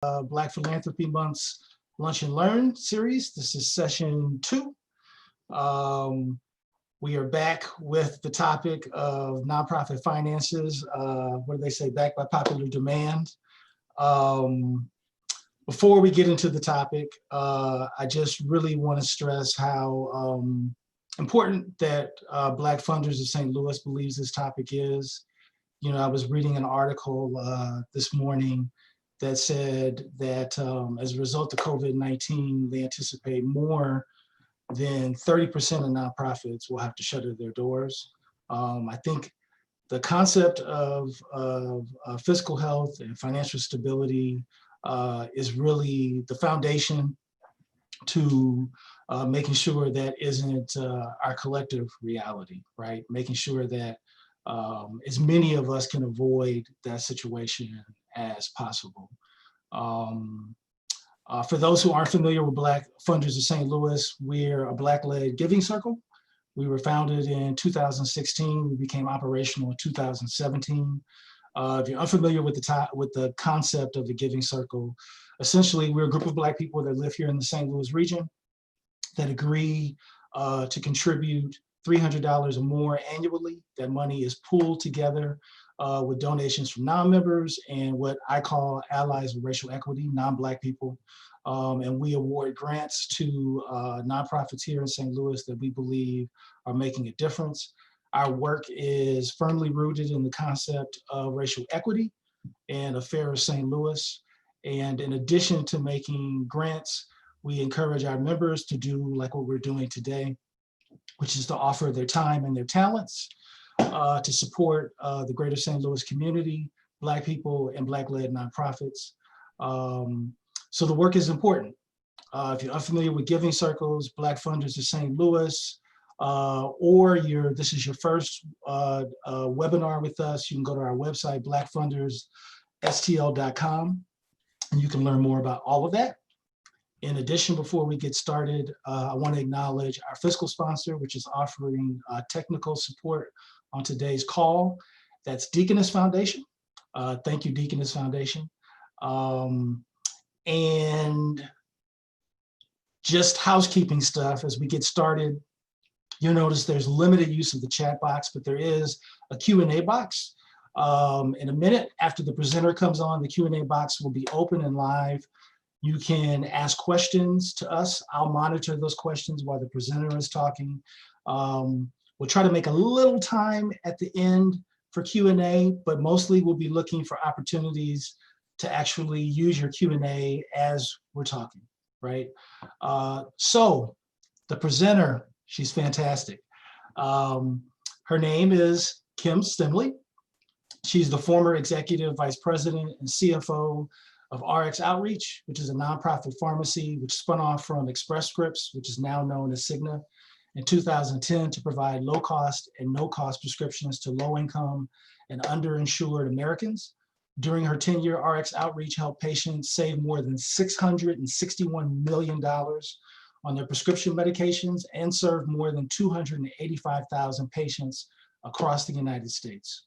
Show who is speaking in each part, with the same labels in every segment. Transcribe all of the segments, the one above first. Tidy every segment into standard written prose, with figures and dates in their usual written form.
Speaker 1: Black Philanthropy Month's Lunch and Learn series. This is session 2. We are back with the topic of nonprofit finances. What do they say? Backed by popular demand. Before we get into the topic, I just really want to stress how important that Black Funders of St. Louis believes this topic is. You know, I was reading an article this morning that said that as a result of COVID-19, they anticipate more than 30% of nonprofits will have to shutter their doors. I think the concept of fiscal health and financial stability is really the foundation to making sure that isn't our collective reality, right? Making sure that as many of us can avoid that situation as possible. For those who aren't familiar with Black Funders of St. Louis, we're a Black-led giving circle. We were founded in 2016. We became operational in 2017. If you're unfamiliar with the concept of the giving circle, essentially we're a group of Black people that live here in the St. Louis region that agree to contribute $300 or more annually. That money is pooled together with donations from non-members and what I call allies of racial equity, non-Black people. And we award grants to nonprofits here in St. Louis that we believe are making a difference. Our work is firmly rooted in the concept of racial equity and a fairer St. Louis. And in addition to making grants, we encourage our members to do like what we're doing today, which is to offer their time and their talents to support the greater St. Louis community, Black people, and Black-led nonprofits. So the work is important. If you're unfamiliar with giving circles, Black Funders of St. Louis, or this is your first webinar with us, you can go to our website, blackfundersstl.com, and you can learn more about all of that. In addition, before we get started, I want to acknowledge our fiscal sponsor, which is offering technical support on today's call. That's Deaconess Foundation. Thank you, Deaconess Foundation. And just housekeeping stuff as we get started. You'll notice there's limited use of the chat box, but there is a Q&A box. In a minute after the presenter comes on, the Q&A box will be open and live. You can ask questions to us. I'll monitor those questions while the presenter is talking. We'll try to make a little time at the end for Q&A, but mostly we'll be looking for opportunities to actually use your Q&A as we're talking, right? So the presenter, she's fantastic. Her name is Kim Stimley. She's the former executive vice president and CFO of RX Outreach, which is a nonprofit pharmacy which spun off from Express Scripts, which is now known as Cigna, in 2010 to provide low-cost and no-cost prescriptions to low-income and underinsured Americans. During her tenure, RX Outreach helped patients save more than $661 million on their prescription medications and served more than 285,000 patients across the United States.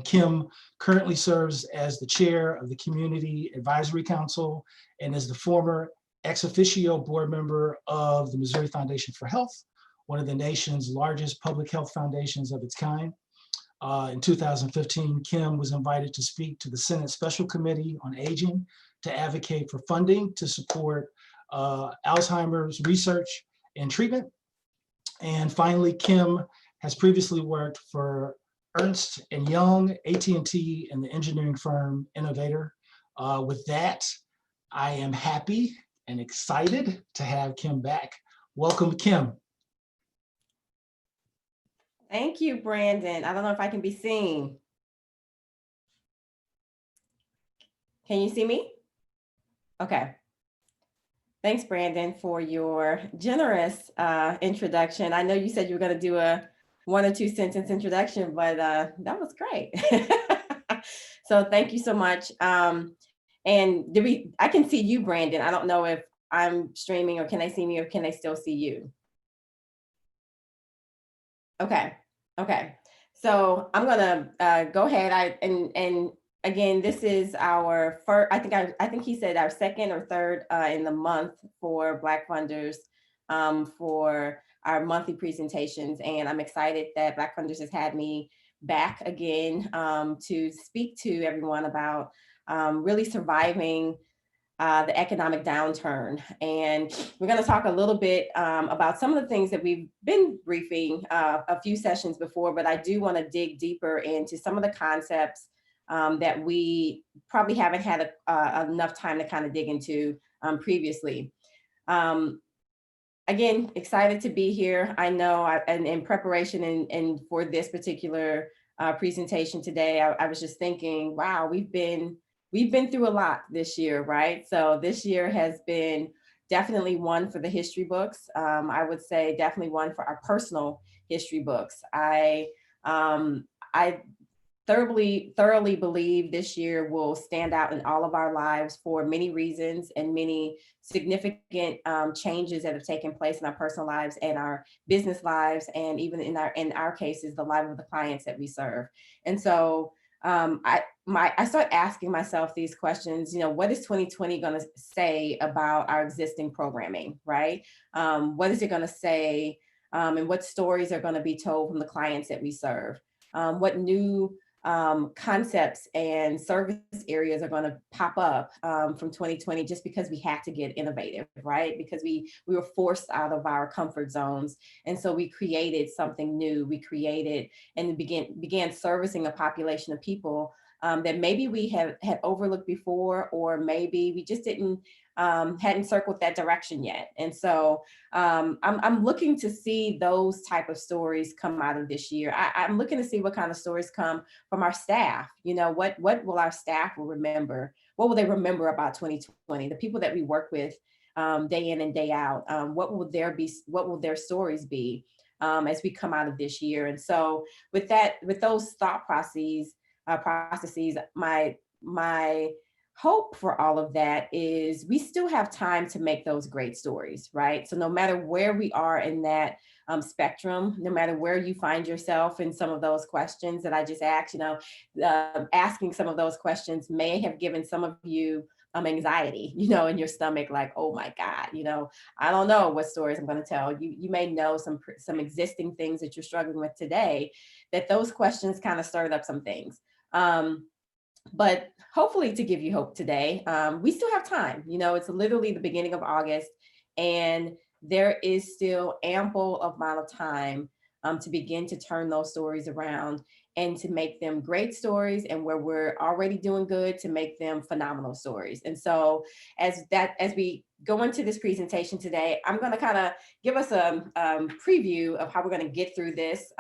Speaker 1: Kim currently serves as the chair of the Community Advisory Council and is the former ex officio board member of the Missouri Foundation for Health, one of the nation's largest public health foundations of its kind. In 2015, Kim was invited to speak to the Senate Special Committee on Aging to advocate for funding to support Alzheimer's research and treatment. And finally, Kim has previously worked for Ernst & Young, AT&T, and the engineering firm Innovator. With that, I am happy and excited to have Kim back. Welcome, Kim.
Speaker 2: Thank you, Brandon. I don't know if I can be seen. Can you see me? Okay. Thanks, Brandon, for your generous introduction. I know you said you were going to do a 1 or 2 sentence introduction, but that was great. So thank you so much. And I can see you, Brandon. I don't know if I'm streaming or can they see me or can they still see you? Okay. So I'm gonna go ahead. again, this is our first, I think he said our second or third in the month for Black funders for our monthly presentations. And I'm excited that Black funders has had me back again to speak to everyone about really surviving the economic downturn. And we're going to talk a little bit about some of the things that we've been briefing a few sessions before, but I do want to dig deeper into some of the concepts that we probably haven't had enough time to kind of dig into previously. Again, excited to be here. I know, and in preparation and for this particular presentation today, I was just thinking, wow, we've been through a lot this year, right? So this year has been definitely one for the history books. I would say definitely one for our personal history books. I thoroughly believe this year will stand out in all of our lives for many reasons and many significant changes that have taken place in our personal lives and our business lives, and even in our cases, the life of the clients that we serve. And so I start asking myself these questions, you know, what is 2020 going to say about our existing programming, right? What is it going to say, and what stories are going to be told from the clients that we serve? What new concepts and service areas are going to pop up from 2020 just because we had to get innovative, right? Because we were forced out of our comfort zones. And so we created something new. We created and began servicing a population of people that maybe we had overlooked before, or maybe we just hadn't circled that direction yet. And so I'm looking to see those type of stories come out of this year. I'm looking to see what kind of stories come from our staff. You know, what will our staff remember? What will they remember about 2020? The people that we work with day in and day out. What will their stories be as we come out of this year? And so with those thought processes, my hope for all of that is we still have time to make those great stories, right? So no matter where we are in that spectrum, no matter where you find yourself in some of those questions that I just asked, you know, asking some of those questions may have given some of you anxiety, you know, in your stomach, like, oh my God, you know, I don't know what stories I'm going to tell. You may know some existing things that you're struggling with today, that those questions kind of stirred up some things. But hopefully to give you hope today, we still have time. You know, it's literally the beginning of August, and there is still ample amount of time to begin to turn those stories around and to make them great stories, and where we're already doing good, to make them phenomenal stories. And so as we go into this presentation today, I'm going to kind of give us a preview of how we're going to get through this.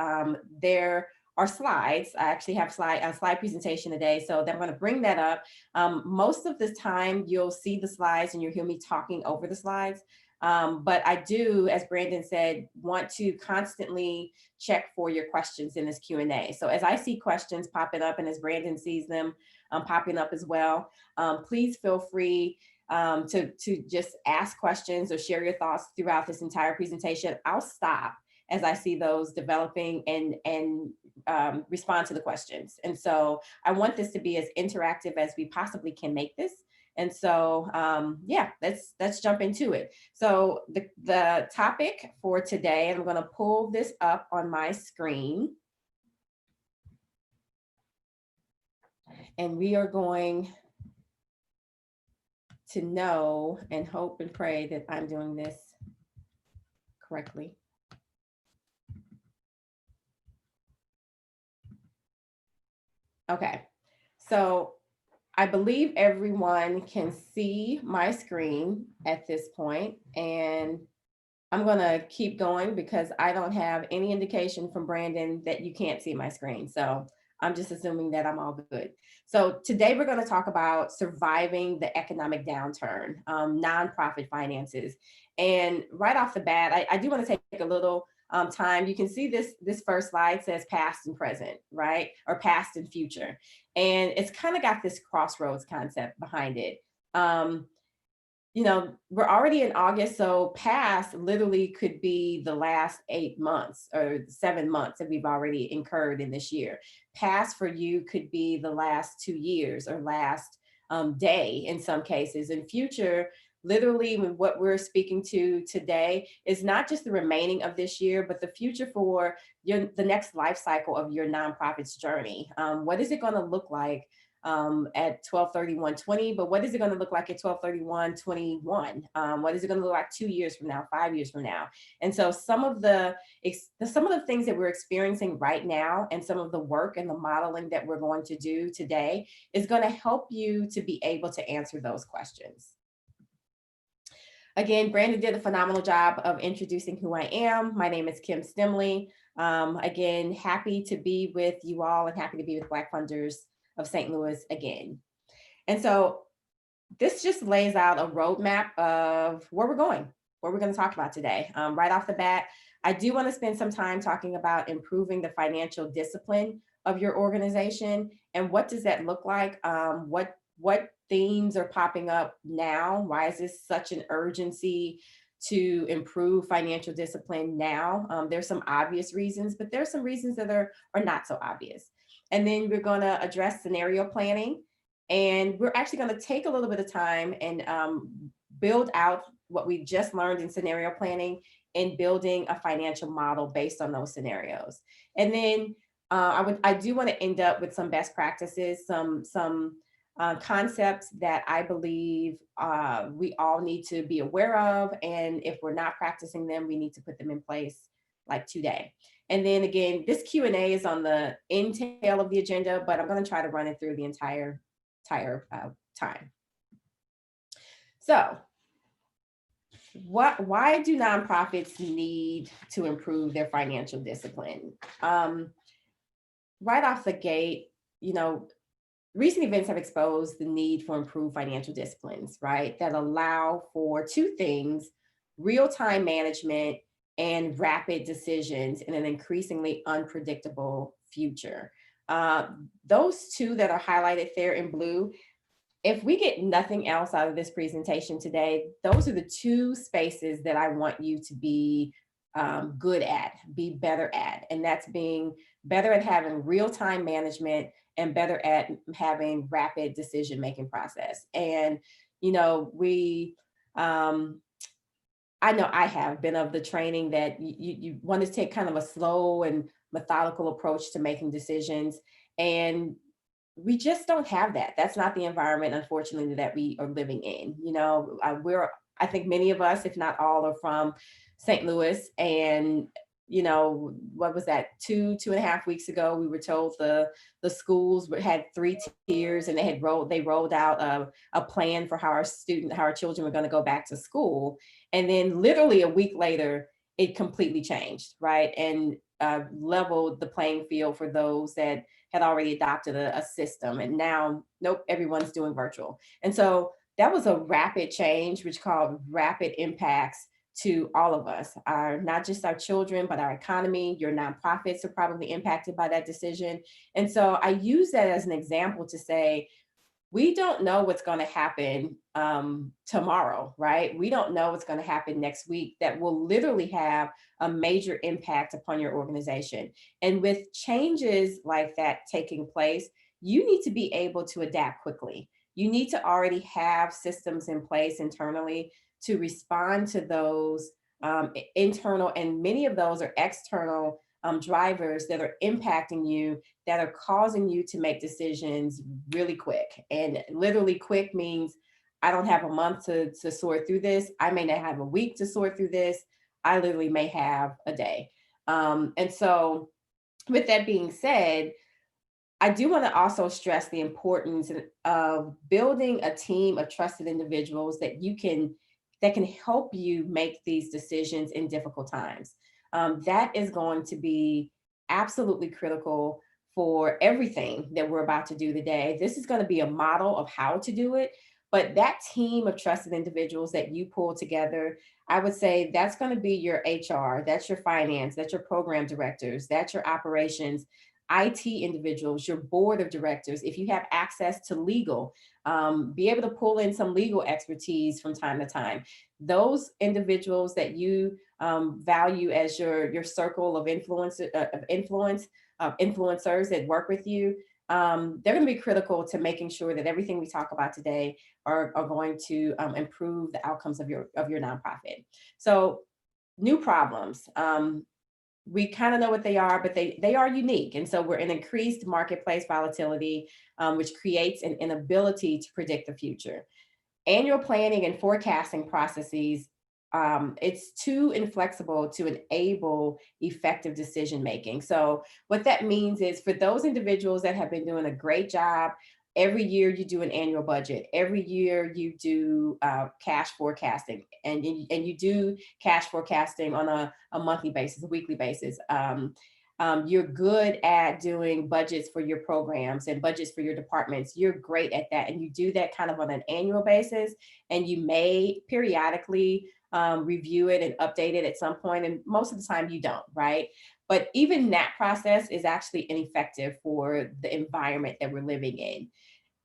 Speaker 2: There are slides. I actually have a slide presentation today, so I'm going to bring that up. Most of the time, you'll see the slides and you'll hear me talking over the slides. But I do, as Brandon said, want to constantly check for your questions in this Q&A. So as I see questions popping up, and as Brandon sees them popping up as well, please feel free to just ask questions or share your thoughts throughout this entire presentation. I'll stop as I see those developing and respond to the questions. And so I want this to be as interactive as we possibly can make this. And so, yeah, let's jump into it. So the topic for today, I'm going to pull this up on my screen. And we are going to know and hope and pray that I'm doing this correctly. Okay, so I believe everyone can see my screen at this point, and I'm gonna keep going because I don't have any indication from Brandon that you can't see my screen. So I'm just assuming that I'm all good. So today we're gonna talk about surviving the economic downturn, nonprofit finances. And right off the bat, I do wanna take a little time. You can see this first slide says past and present, right? Or past and future. And it's kind of got this crossroads concept behind it. we're already in August, so past literally could be the last 8 months or 7 months that we've already incurred in this year. Past for you could be the last 2 years or last day in some cases. And future, literally, what we're speaking to today is not just the remaining of this year, but the future for the next life cycle of your nonprofit's journey. What is it going to look like at 12/31/20, but what is it going to look like at 12/31/21? What is it going to look like 2 years from now, 5 years from now? And so some of the things that we're experiencing right now and some of the work and the modeling that we're going to do today is going to help you to be able to answer those questions. Again, Brandon did a phenomenal job of introducing who I am. My name is Kim Stimley. Again, happy to be with you all and happy to be with Black Funders of St. Louis again. And so this just lays out a roadmap of where we're going, what we're going to talk about today. Right off the bat, I do want to spend some time talking about improving the financial discipline of your organization. And what does that look like? What themes are popping up now? Why is this such an urgency to improve financial discipline now? There's some obvious reasons, but there's some reasons that are not so obvious. And then we're going to address scenario planning. And we're actually going to take a little bit of time and build out what we just learned in scenario planning and building a financial model based on those scenarios. And then I do want to end up with some best practices, some concepts that I believe we all need to be aware of. And if we're not practicing them, we need to put them in place like today. And then again, this Q&A is on the end tail of the agenda, but I'm going to try to run it through the entire time. So why do nonprofits need to improve their financial discipline? Right off the gate, recent events have exposed the need for improved financial disciplines, right? That allow for two things: real-time management and rapid decisions in an increasingly unpredictable future. Those two that are highlighted there in blue, if we get nothing else out of this presentation today, those are the two spaces that I want you to be good at, be better at. And that's being better at having real-time management and better at having rapid decision-making process. And, I know I have been of the training that you want to take kind of a slow and methodical approach to making decisions. And we just don't have that. That's not the environment, unfortunately, that we are living in. I think many of us, if not all, are from St. Louis. And, what was that, 2.5 weeks ago, we were told the schools had 3 tiers and they rolled out a plan for how our children were going to go back to school. And then literally a week later, it completely changed, right? And leveled the playing field for those that had already adopted a system. And now, nope, everyone's doing virtual. And so that was a rapid change, which caused rapid impacts to all of us, not just our children, but our economy. Your nonprofits are probably impacted by that decision. And so I use that as an example to say, we don't know what's going to happen tomorrow, right? We don't know what's going to happen next week that will literally have a major impact upon your organization. And with changes like that taking place, you need to be able to adapt quickly. You need to already have systems in place internally to respond to those internal, and many of those are external drivers that are impacting you, that are causing you to make decisions really quick. And literally quick means I don't have a month to sort through this. I may not have a week to sort through this. I literally may have a day. And so with that being said, I do want to also stress the importance of building a team of trusted individuals that can help you make these decisions in difficult times. That is going to be absolutely critical for everything that we're about to do today. This is going to be a model of how to do it, but that team of trusted individuals that you pull together, I would say that's going to be your HR, that's your finance, that's your program directors, that's your operations. IT individuals, your board of directors, if you have access to legal, be able to pull in some legal expertise from time to time. Those individuals that you value as your circle of influencers that work with you, they're going to be critical to making sure that everything we talk about today are going to improve the outcomes of your nonprofit. So new problems. We kind of know what they are, but they are unique. And so we're in increased marketplace volatility, which creates an inability to predict the future. Annual planning and forecasting processes, it's too inflexible to enable effective decision making. So what that means is for those individuals that have been doing a great job, every year you do an annual budget. Every year you do cash forecasting, and you do cash forecasting on a monthly basis, a weekly basis. You're good at doing budgets for your programs and budgets for your departments. You're great at that. And you do that kind of on an annual basis. And you may periodically review it and update it at some point. And most of the time you don't, right? But even that process is actually ineffective for the environment that we're living in.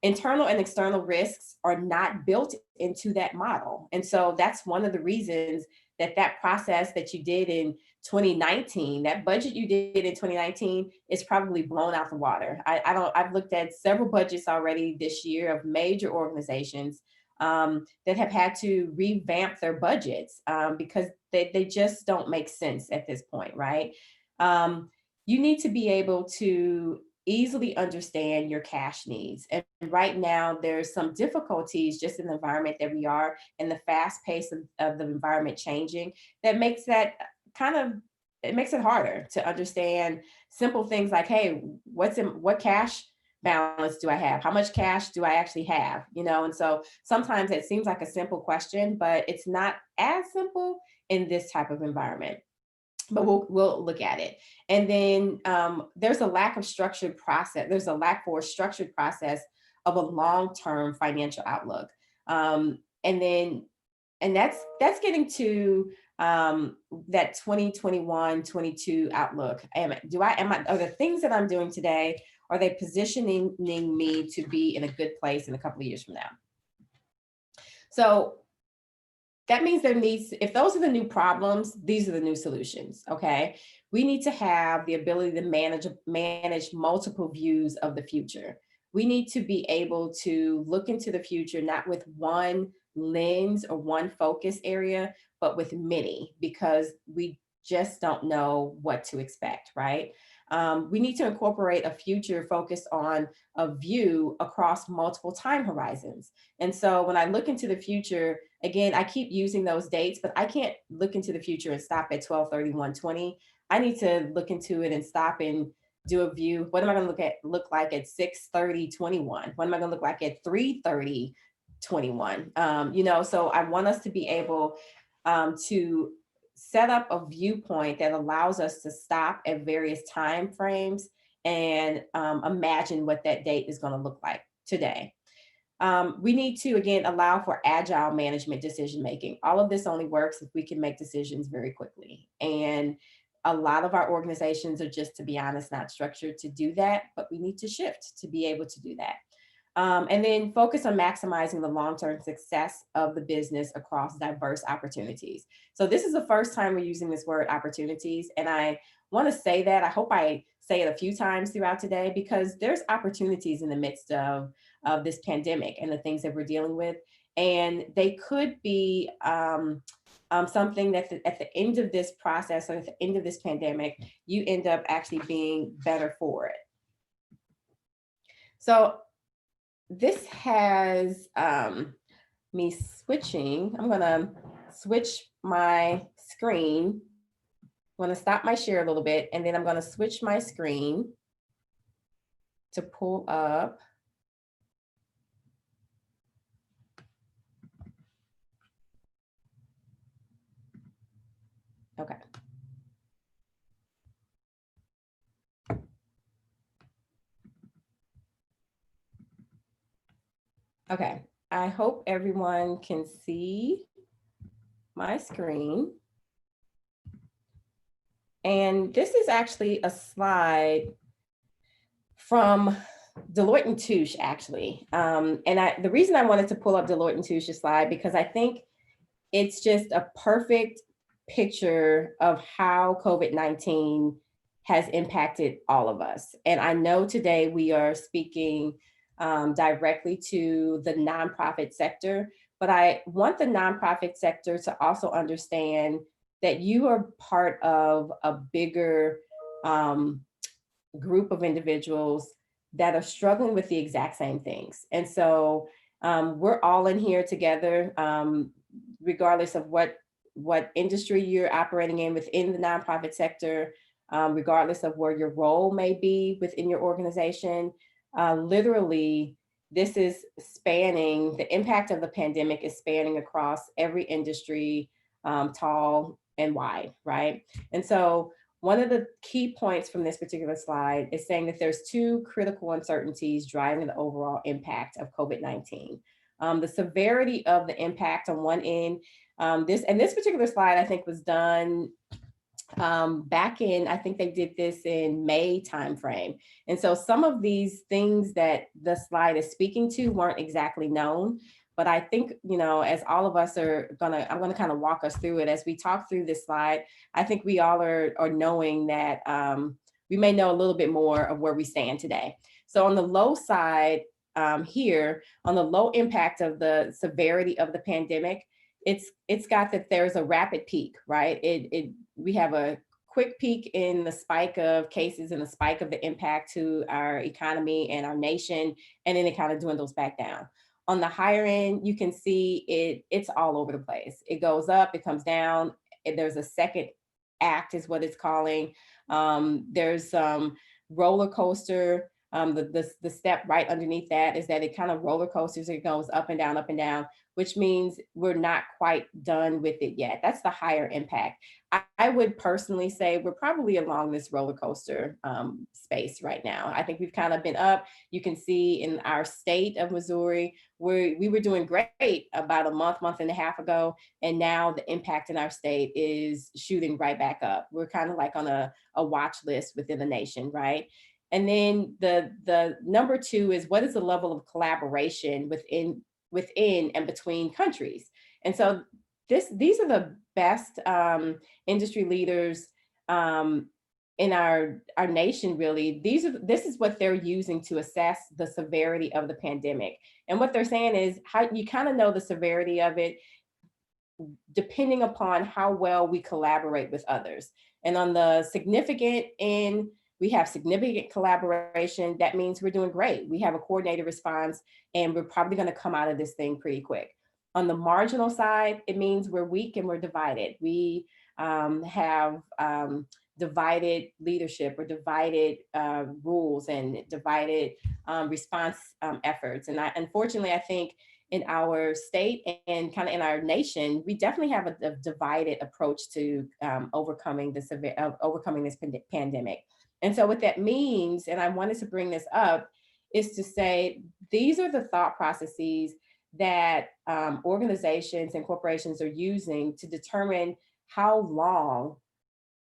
Speaker 2: Internal and external risks are not built into that model. And so that's one of the reasons that process that you did in 2019, that budget you did in 2019 is probably blown out the water. I've looked at several budgets already this year of major organizations that have had to revamp their budgets because they just don't make sense at this point, right? You need to be able to easily understand your cash needs. And right now, there's some difficulties just in the environment that we are and the fast pace of the environment changing that makes that it makes it harder to understand simple things like, hey, what cash balance do I have? How much cash do I actually have? And so sometimes it seems like a simple question, but it's not as simple in this type of environment. But we'll look at it. And then there's a lack of structured process. There's a lack for a structured process of a long-term financial outlook. And that's getting to that 2021, 22 outlook. Are the things that I'm doing today, are they positioning me to be in a good place in a couple of years from now? So that means if those are the new problems, these are the new solutions, okay? We need to have the ability to manage multiple views of the future. We need to be able to look into the future, not with one lens or one focus area, but with many, because we just don't know what to expect, right? We need to incorporate a future focused on a view across multiple time horizons. And so when I look into the future, again, I keep using those dates, but I can't look into the future and stop at 12/31/20. I need to look into it and stop and do a view. What am I going to look like at 6/30/21? What am I going to look like at 3/30/21? So I want us to be able to set up a viewpoint that allows us to stop at various time frames and imagine what that date is going to look like today. We need to, again, allow for agile management decision making. All of this only works if we can make decisions very quickly. And a lot of our organizations are just, to be honest, not structured to do that, but we need to shift to be able to do that. And then focus on maximizing the long-term success of the business across diverse opportunities. So this is the first time we're using this word opportunities. And I want to say that, I hope I say it a few times throughout today, because there's opportunities in the midst of this pandemic and the things that we're dealing with. And they could be something that at the end of this process or at the end of this pandemic, you end up actually being better for it. So this has me switching. I'm gonna switch my screen. I'm gonna stop my share a little bit, and then I'm gonna switch my screen to pull up. Okay. Okay, I hope everyone can see my screen. And this is actually a slide from Deloitte and Touche, actually. The reason I wanted to pull up Deloitte and Touche's slide, because I think it's just a perfect picture of how COVID-19 has impacted all of us. And I know today we are speaking directly to the nonprofit sector, but I want the nonprofit sector to also understand that you are part of a bigger group of individuals that are struggling with the exact same things. And so we're all in here together, regardless of what industry you're operating in within the nonprofit sector, regardless of where your role may be within your organization. Literally, this is spanning, the impact of the pandemic is spanning across every industry, tall and wide, right? And so one of the key points from this particular slide is saying that there's two critical uncertainties driving the overall impact of COVID-19. The severity of the impact on one end, this particular slide I think was done back in, I think they did this in May timeframe. And so some of these things that the slide is speaking to weren't exactly known. But I think, as all of us I'm gonna kind of walk us through it as we talk through this slide. I think we all are knowing that we may know a little bit more of where we stand today. So on the low side here, on the low impact of the severity of the pandemic, it's got that there's a rapid peak, right? We have a quick peak in the spike of cases and the spike of the impact to our economy and our nation, and then it kind of dwindles back down. On the higher end, you can see it's all over the place. It goes up, it comes down. There's a second act is what it's calling. There's some roller coaster. The step right underneath that is that it kind of roller coasters. It goes up and down, which means we're not quite done with it yet. That's the higher impact. I would personally say we're probably along this roller coaster space right now. I think we've kind of been up. You can see in our state of Missouri, we were doing great about a month and a half ago. And now the impact in our state is shooting right back up. We're kind of like on a watch list within the nation, right? And then the number two is, what is the level of collaboration within and between countries? And so these are the best industry leaders in our nation, really. This is what they're using to assess the severity of the pandemic. And what they're saying is how you kind of know the severity of it depending upon how well we collaborate with others. And on the significant end, we have significant collaboration. That means we're doing great. We have a coordinated response, and we're probably going to come out of this thing pretty quick. On the marginal side, it means we're weak and we're divided. We have divided leadership or divided rules and divided response efforts. And unfortunately, I think in our state and kind of in our nation, we definitely have a divided approach to overcoming this pandemic. And so what that means, and I wanted to bring this up, is to say these are the thought processes that organizations and corporations are using to determine how long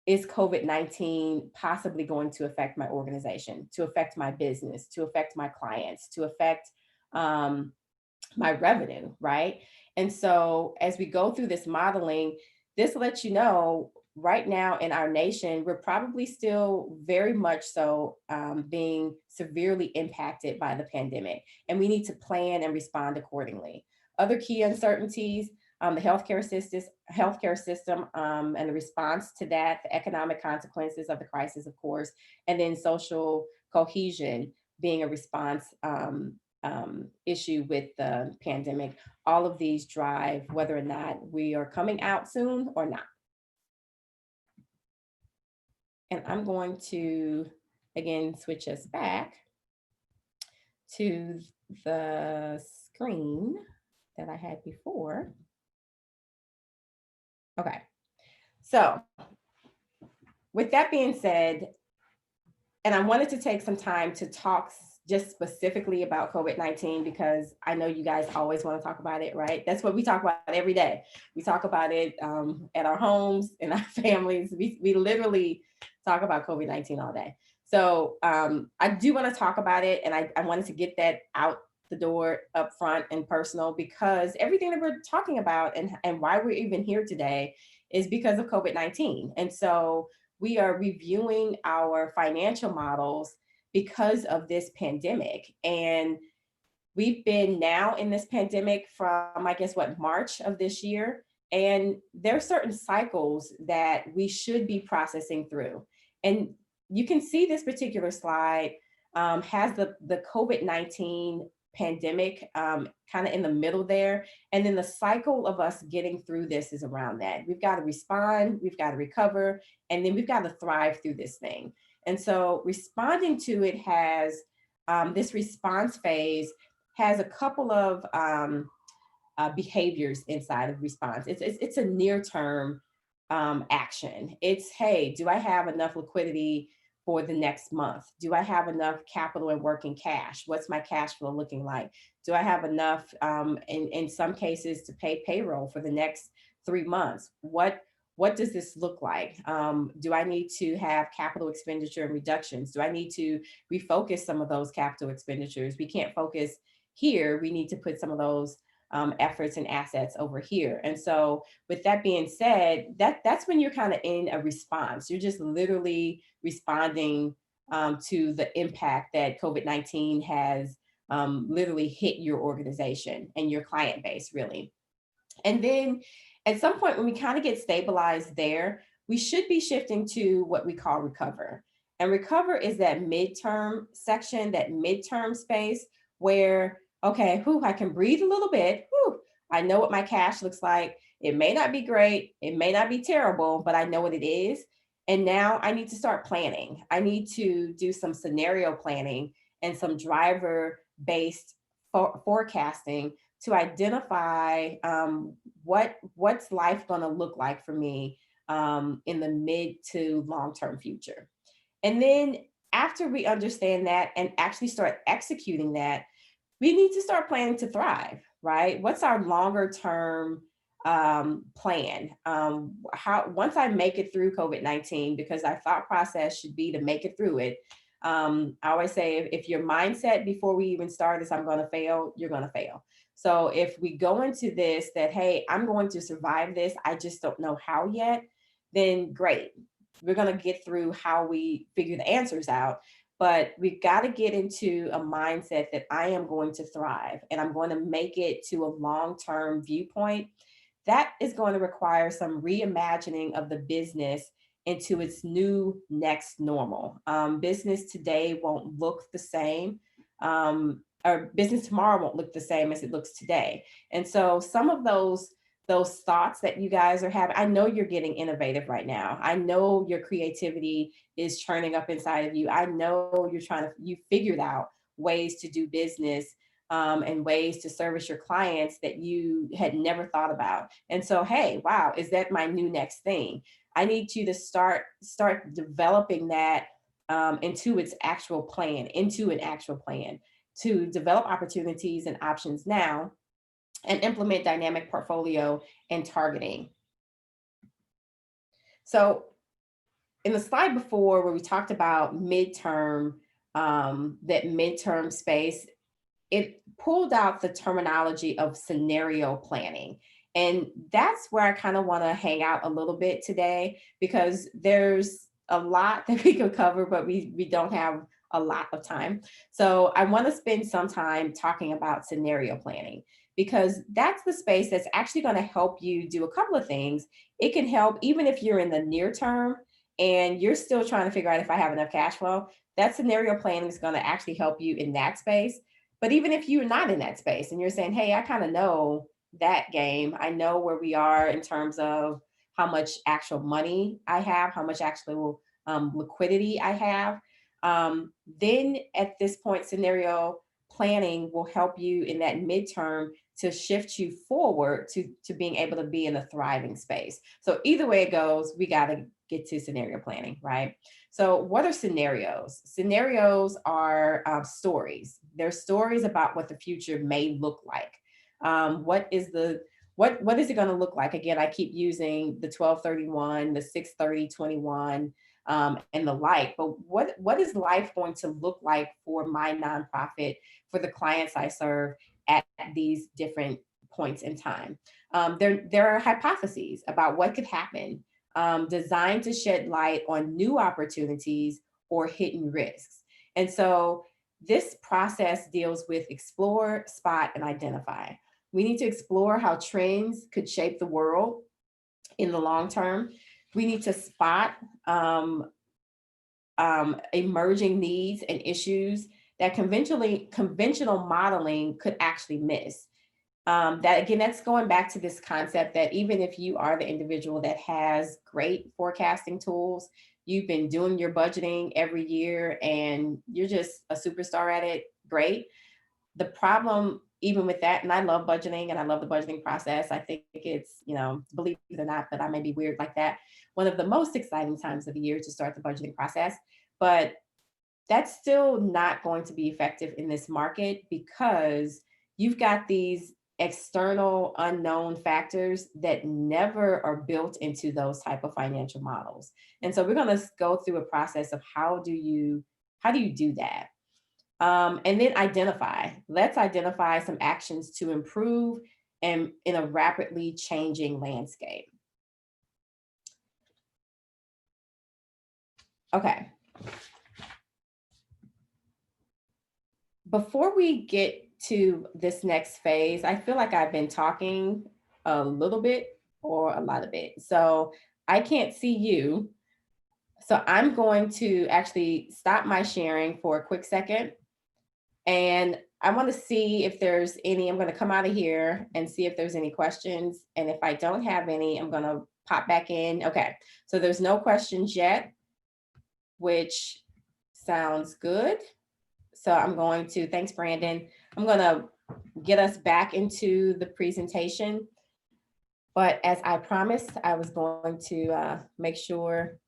Speaker 2: is COVID-19 possibly going to affect my organization, to affect my business, to affect my clients, to affect my revenue, right? And so as we go through this modeling, this lets you know right now in our nation, we're probably still very much so being severely impacted by the pandemic, and we need to plan and respond accordingly. Other key uncertainties, the healthcare system and the response to that, the economic consequences of the crisis, of course, and then social cohesion being a response issue with the pandemic. All of these drive whether or not we are coming out soon or not. And I'm going to, again, switch us back to the screen that I had before. Okay, so with that being said, and I wanted to take some time to talk just specifically about COVID-19 because I know you guys always want to talk about it, right? That's what we talk about every day. We talk about it at our homes, in our families. We literally talk about COVID-19 all day. So I do want to talk about it, and I wanted to get that out the door up front and personal, because everything that we're talking about and why we're even here today is because of COVID-19. And so we are reviewing our financial models because of this pandemic. And we've been now in this pandemic from, I guess, what, March of this year. And there are certain cycles that we should be processing through. And you can see this particular slide has the COVID-19 pandemic kind of in the middle there. And then the cycle of us getting through this is around that. We've got to respond, we've got to recover, and then we've got to thrive through this thing. And so responding to it has this response phase has a couple of behaviors inside of response. It's a near-term action. It's, hey, do I have enough liquidity for the next month? Do I have enough capital and working cash? What's my cash flow looking like? Do I have enough, in some cases, to pay payroll for the next 3 months? What does this look like? Do I need to have capital expenditure and reductions? Do I need to refocus some of those capital expenditures? We can't focus here. We need to put some of those efforts and assets over here. And so with that being said, that's when you're kind of in a response. You're just literally responding to the impact that COVID-19 has literally hit your organization and your client base, really. And then at some point when we kind of get stabilized there, we should be shifting to what we call recover. And recover is that midterm section, that midterm space where, okay, I can breathe a little bit. I know what my cash looks like. It may not be great. It may not be terrible, but I know what it is. And now I need to start planning. I need to do some scenario planning and some driver-based forecasting to identify what's life going to look like for me in the mid to long-term future. And then after we understand that and actually start executing that, we need to start planning to thrive, right? What's our longer term plan? Once I make it through COVID-19, because our thought process should be to make it through it. I always say, if your mindset before we even start is I'm going to fail, you're going to fail. So if we go into this that, hey, I'm going to survive this, I just don't know how yet, then great. We're going to get through how we figure the answers out. But we've got to get into a mindset that I am going to thrive and I'm going to make it to a long-term viewpoint. That is going to require some reimagining of the business into its new next normal. Business today won't look the same, or business tomorrow won't look the same as it looks today. And so some of those thoughts that you guys are having, I know you're getting innovative right now. I know your creativity is churning up inside of you. I know you figured out ways to do business and ways to service your clients that you had never thought about. And so, hey, wow, is that my new next thing? I need you to start developing that into an actual plan, to develop opportunities and options now and implement dynamic portfolio and targeting. So in the slide before where we talked about midterm, that midterm space, it pulled out the terminology of scenario planning. And that's where I kind of want to hang out a little bit today, because there's a lot that we could cover, but we don't have a lot of time. So I want to spend some time talking about scenario planning, because that's the space that's actually going to help you do a couple of things. It can help even if you're in the near term and you're still trying to figure out if I have enough cash flow. That scenario planning is going to actually help you in that space. But even if you're not in that space and you're saying, hey, I kind of know that game, I know where we are in terms of how much actual money I have, how much actual liquidity I have, then at this point, scenario planning will help you in that midterm to shift you forward to being able to be in a thriving space. So either way it goes, we got to get to scenario planning, right? So what are scenarios? Scenarios are stories. They're stories about what the future may look like. What is it going to look like? Again, I keep using the 12/31, the 6/30/21. and the like. But what is life going to look like for my nonprofit, for the clients I serve at these different points in time? There are hypotheses about what could happen, designed to shed light on new opportunities or hidden risks. And so this process deals with explore, spot, and identify. We need to explore how trends could shape the world in the long term. We need to spot emerging needs and issues that conventional modeling could actually miss. That again, that's going back to this concept that even if you are the individual that has great forecasting tools, you've been doing your budgeting every year and you're just a superstar at it, great. The problem, even with that, and I love budgeting and I love the budgeting process. I think it's, believe it or not, but I may be weird like that, one of the most exciting times of the year to start the budgeting process. But that's still not going to be effective in this market because you've got these external unknown factors that never are built into those type of financial models. And so we're going to go through a process of how do you do that? And then identify. Let's identify some actions to improve and in a rapidly changing landscape. Okay. Before we get to this next phase, I feel like I've been talking a little bit or a lot of it. So I can't see you. So I'm going to actually stop my sharing for a quick second. And I want to see if there's any, I'm going to come out of here and see if there's any questions. And if I don't have any, I'm going to pop back in. Okay. So there's no questions yet, which sounds good. So I'm going to, thanks, Brandon. I'm going to get us back into the presentation. But as I promised, I was going to make sure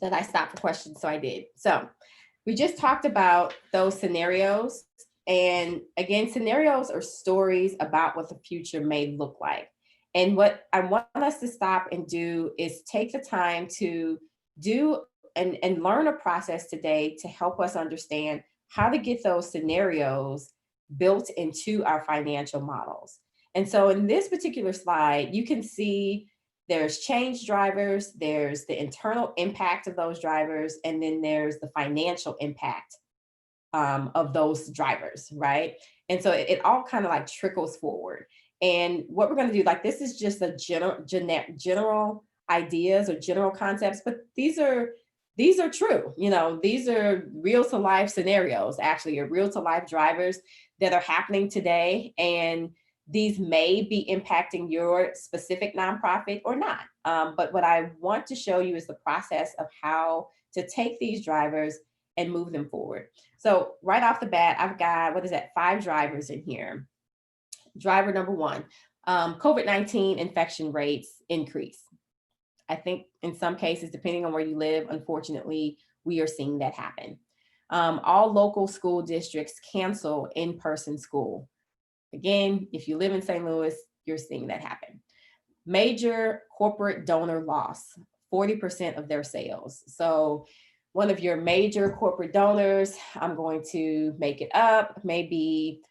Speaker 2: that I stopped for questions. So I did. So we just talked about those scenarios. And again, scenarios are stories about what the future may look like. And what I want us to stop and do is take the time to do and learn a process today to help us understand how to get those scenarios built into our financial models. And so in this particular slide, you can see there's change drivers, there's the internal impact of those drivers, and then there's the financial impact of those drivers, right? And so it all kind of like trickles forward. And what we're going to do, like this is just a general ideas or general concepts, but these are true. These are real to life scenarios, actually, or real to life drivers that are happening today. And these may be impacting your specific nonprofit or not. But what I want to show you is the process of how to take these drivers and move them forward. So right off the bat, I've got, 5 drivers in here. Driver number 1, COVID-19 infection rates increase. I think in some cases, depending on where you live, unfortunately, we are seeing that happen. All local school districts cancel in-person school. Again, if you live in St. Louis, you're seeing that happen. Major corporate donor loss, 40% of their sales. So one of your major corporate donors, I'm going to make it up, maybe,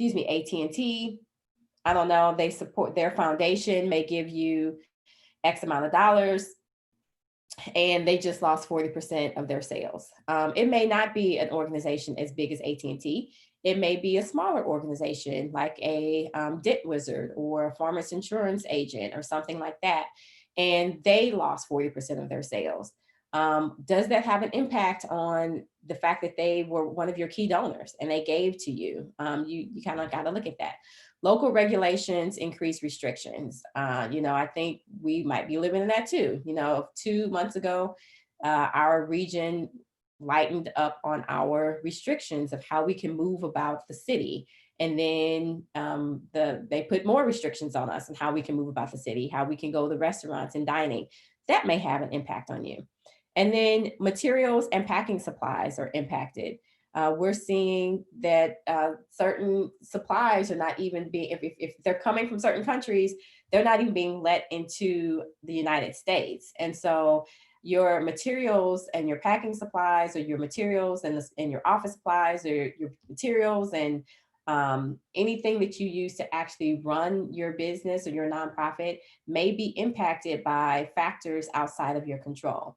Speaker 2: AT&T. I don't know, they support their foundation, may give you X amount of dollars, and they just lost 40% of their sales. It may not be an organization as big as AT&T. It may be a smaller organization like a debt wizard or a farmers insurance agent or something like that. And they lost 40% of their sales. Does that have an impact on the fact that they were one of your key donors and they gave to you? You kind of got to look at that. Local regulations increase restrictions. I think we might be living in that too. 2 months ago, our region lightened up on our restrictions of how we can move about the city. And then they put more restrictions on us on how we can move about the city, how we can go to restaurants and dining. That may have an impact on you. And then materials and packing supplies are impacted. We're seeing that certain supplies are not even being, if they're coming from certain countries, they're not even being let into the United States. And so your materials and your packing supplies, or your materials and your office supplies, or your materials and anything that you use to actually run your business or your nonprofit may be impacted by factors outside of your control.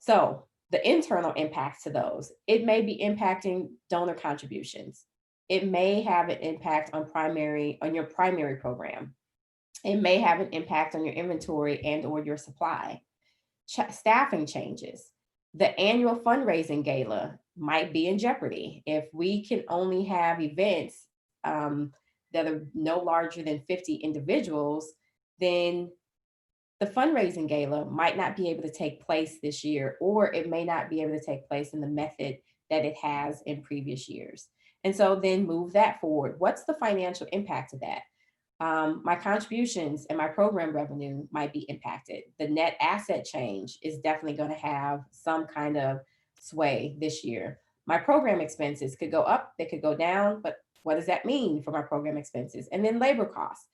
Speaker 2: So the internal impacts to those, it may be impacting donor contributions. It may have an impact on your primary program. It may have an impact on your inventory and or your supply. Staffing changes. The annual fundraising gala might be in jeopardy. If we can only have events that are no larger than 50 individuals, then the fundraising gala might not be able to take place this year, or it may not be able to take place in the method that it has in previous years. And so then move that forward. What's the financial impact of that? My contributions and my program revenue might be impacted. The net asset change is definitely going to have some kind of sway this year. My program expenses could go up, they could go down, but what does that mean for my program expenses? And then labor costs.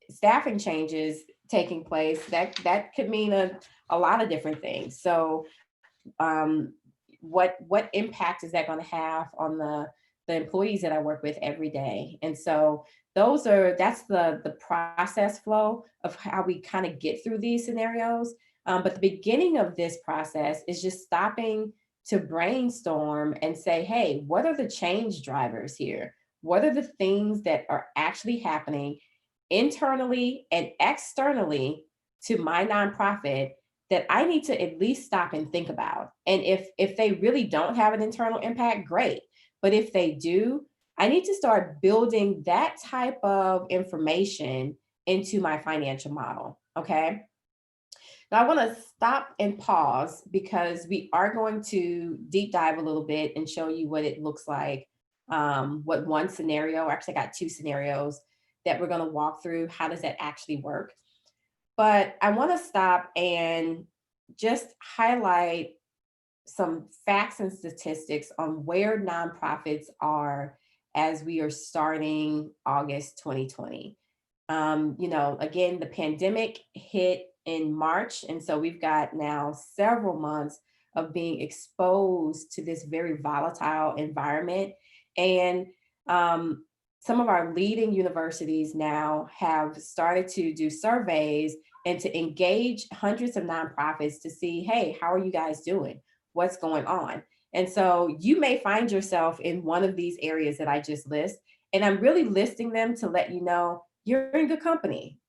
Speaker 2: Staffing changes taking place, that could mean a lot of different things. So what impact is that going to have on the employees that I work with every day? And so that's the process flow of how we kind of get through these scenarios. But the beginning of this process is just stopping to brainstorm and say, hey, what are the change drivers here? What are the things that are actually happening internally and externally to my nonprofit that I need to at least stop and think about? And if they really don't have an internal impact, great. But if they do, I need to start building that type of information into my financial model. Okay. Now I want to stop and pause because we are going to deep dive a little bit and show you what it looks like. What one scenario, actually I got two scenarios that we're going to walk through. How does that actually work? But I want to stop and just highlight some facts and statistics on where nonprofits are as we are starting August 2020. Again, the pandemic hit in March. And so we've got now several months of being exposed to this very volatile environment. And some of our leading universities now have started to do surveys and to engage hundreds of nonprofits to see, hey, how are you guys doing? What's going on? And so you may find yourself in one of these areas that I just list. And I'm really listing them to let you know you're in good company.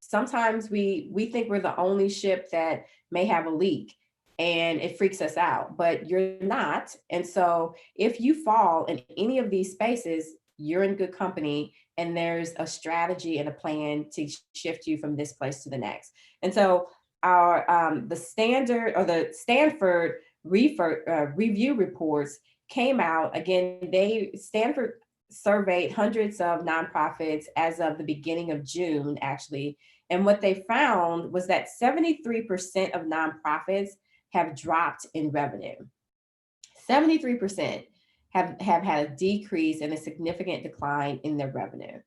Speaker 2: Sometimes we think we're the only ship that may have a leak and it freaks us out, but you're not. And so if you fall in any of these spaces, you're in good company, and there's a strategy and a plan to shift you from this place to the next. And so the Stanford review reports came out. Again, Stanford surveyed hundreds of nonprofits as of the beginning of June, actually. And what they found was that 73% of nonprofits have dropped in revenue. 73% have had a decrease and a significant decline in their revenue.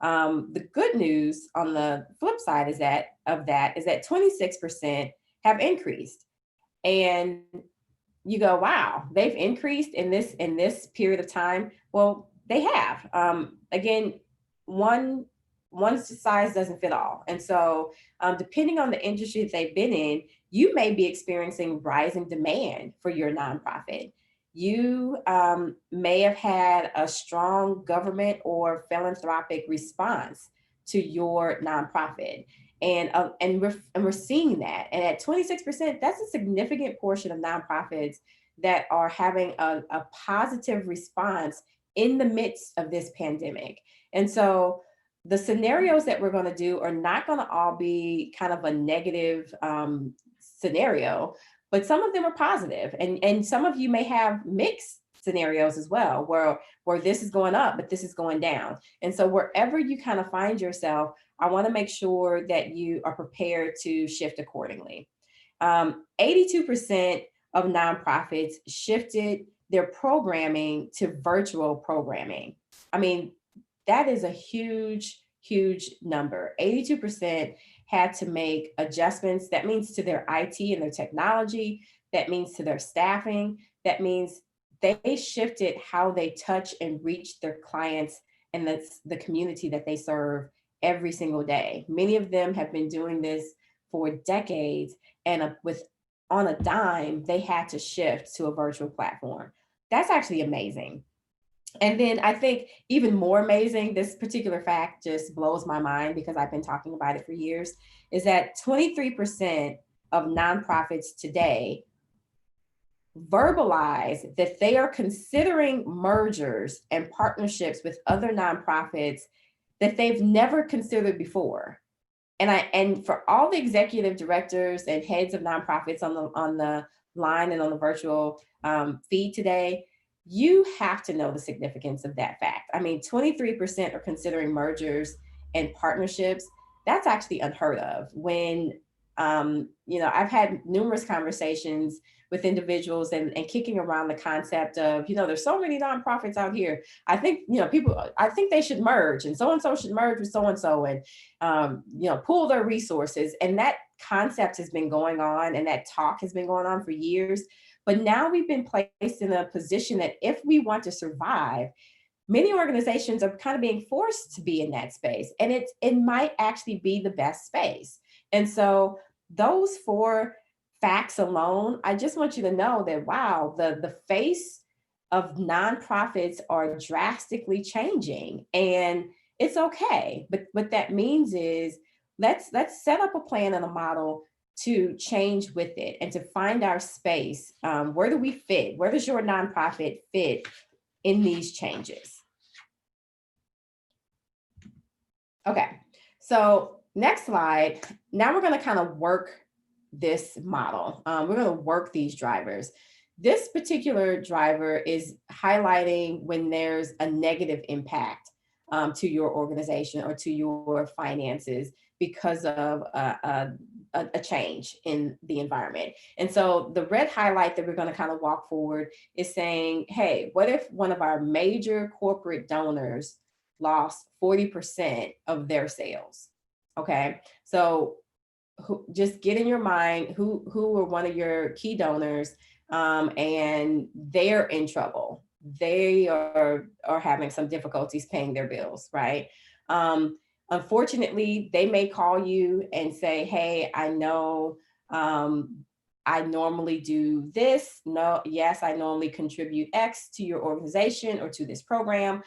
Speaker 2: The good news on the flip side is that 26% have increased. And you go, wow, they've increased in this period of time. Well, they have. Again, one size doesn't fit all. And so depending on the industry that they've been in, you may be experiencing rising demand for your nonprofit. You may have had a strong government or philanthropic response to your nonprofit. And we're seeing that. And at 26%, that's a significant portion of nonprofits that are having a positive response in the midst of this pandemic. And so the scenarios that we're going to do are not going to all be kind of a negative scenario, but some of them are positive. And some of you may have mixed scenarios as well, where this is going up, but this is going down. And so wherever you kind of find yourself, I want to make sure that you are prepared to shift accordingly. 82% of nonprofits shifted their programming to virtual programming. I mean, that is a huge huge number. 82% had to make adjustments. That means to their IT and their technology. That means to their staffing. That means they shifted how they touch and reach their clients and the community that they serve every single day. Many of them have been doing this for decades, and with on a dime, they had to shift to a virtual platform. That's actually amazing. And then I think even more amazing, this particular fact just blows my mind because I've been talking about it for years, is that 23% of nonprofits today verbalize that they are considering mergers and partnerships with other nonprofits that they've never considered before. And for all the executive directors and heads of nonprofits on the line and on the virtual feed today, you have to know the significance of that fact. I mean, 23% are considering mergers and partnerships. That's actually unheard of. When I've had numerous conversations with individuals and kicking around the concept of, there's so many nonprofits out here. I think, I think they should merge, and so should merge with so-and-so and, pool their resources. And that concept has been going on, and that talk has been going on for years. But now we've been placed in a position that if we want to survive, many organizations are kind of being forced to be in that space. And it might actually be the best space. And so those four facts alone, I just want you to know that, wow, the face of nonprofits are drastically changing, and it's okay. But what that means is let's set up a plan and a model to change with it and to find our space. Where do we fit? Where does your nonprofit fit in these changes? Okay, so next slide. Now we're going to kind of work this model. We're going to work these drivers. This particular driver is highlighting when there's a negative impact to your organization or to your finances because of a change in the environment. And so the red highlight that we're going to kind of walk forward is saying, hey, what if one of our major corporate donors lost 40% of their sales? Okay, so just get in your mind who are one of your key donors, and they're in trouble. They are having some difficulties paying their bills, right? Unfortunately, they may call you and say, hey, I know I normally do this. No, yes, I normally contribute X to your organization or to this program,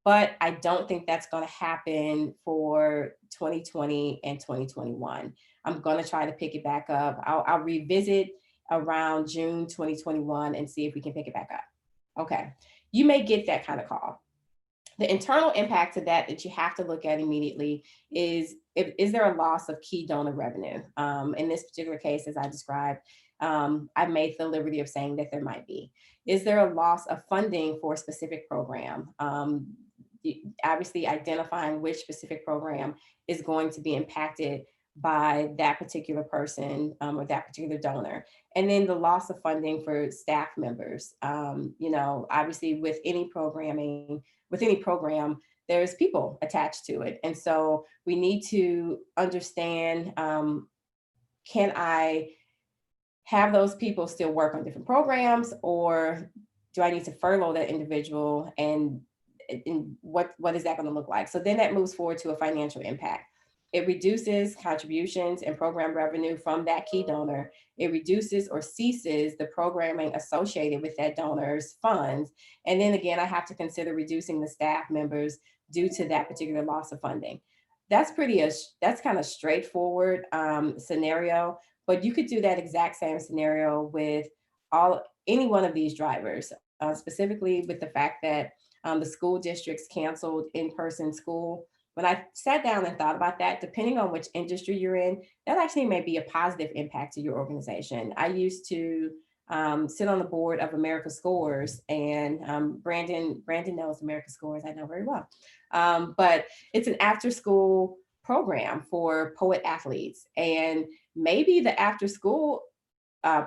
Speaker 2: but I don't think that's going to happen for 2020 and 2021. I'm going to try to pick it back up. I'll revisit around June 2021 and see if we can pick it back up. Okay, you may get that kind of call. The internal impact of that you have to look at immediately is there a loss of key donor revenue? In this particular case, as I described, I made the liberty of saying that there might be. Is there a loss of funding for a specific program? Obviously, identifying which specific program is going to be impacted by that particular person or that particular donor. And then the loss of funding for staff members. Obviously with any program, there's people attached to it. And so we need to understand, can I have those people still work on different programs, or do I need to furlough that individual, and what is that going to look like? So then that moves forward to a financial impact. It reduces contributions and program revenue from that key donor. It reduces or ceases the programming associated with that donor's funds. And then again, I have to consider reducing the staff members due to that particular loss of funding. That's kind of straightforward scenario, but you could do that exact same scenario with any one of these drivers, specifically with the fact that the school districts canceled in-person school. When I sat down and thought about that, depending on which industry you're in, that actually may be a positive impact to your organization. I used to sit on the board of America Scores, and Brandon knows America Scores, I know very well. But it's an after-school program for poet athletes, and maybe the after-school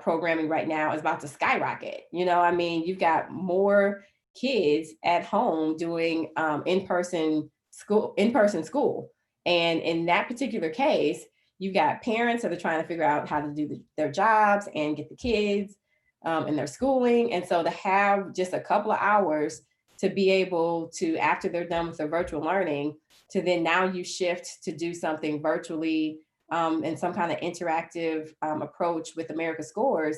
Speaker 2: programming right now is about to skyrocket. You've got more kids at home doing in-person school, in-person school. And in that particular case, you've got parents that are trying to figure out how to do their jobs and get the kids and their schooling. And so to have just a couple of hours to be able to, after they're done with their virtual learning, to then now you shift to do something virtually and some kind of interactive approach with America Scores.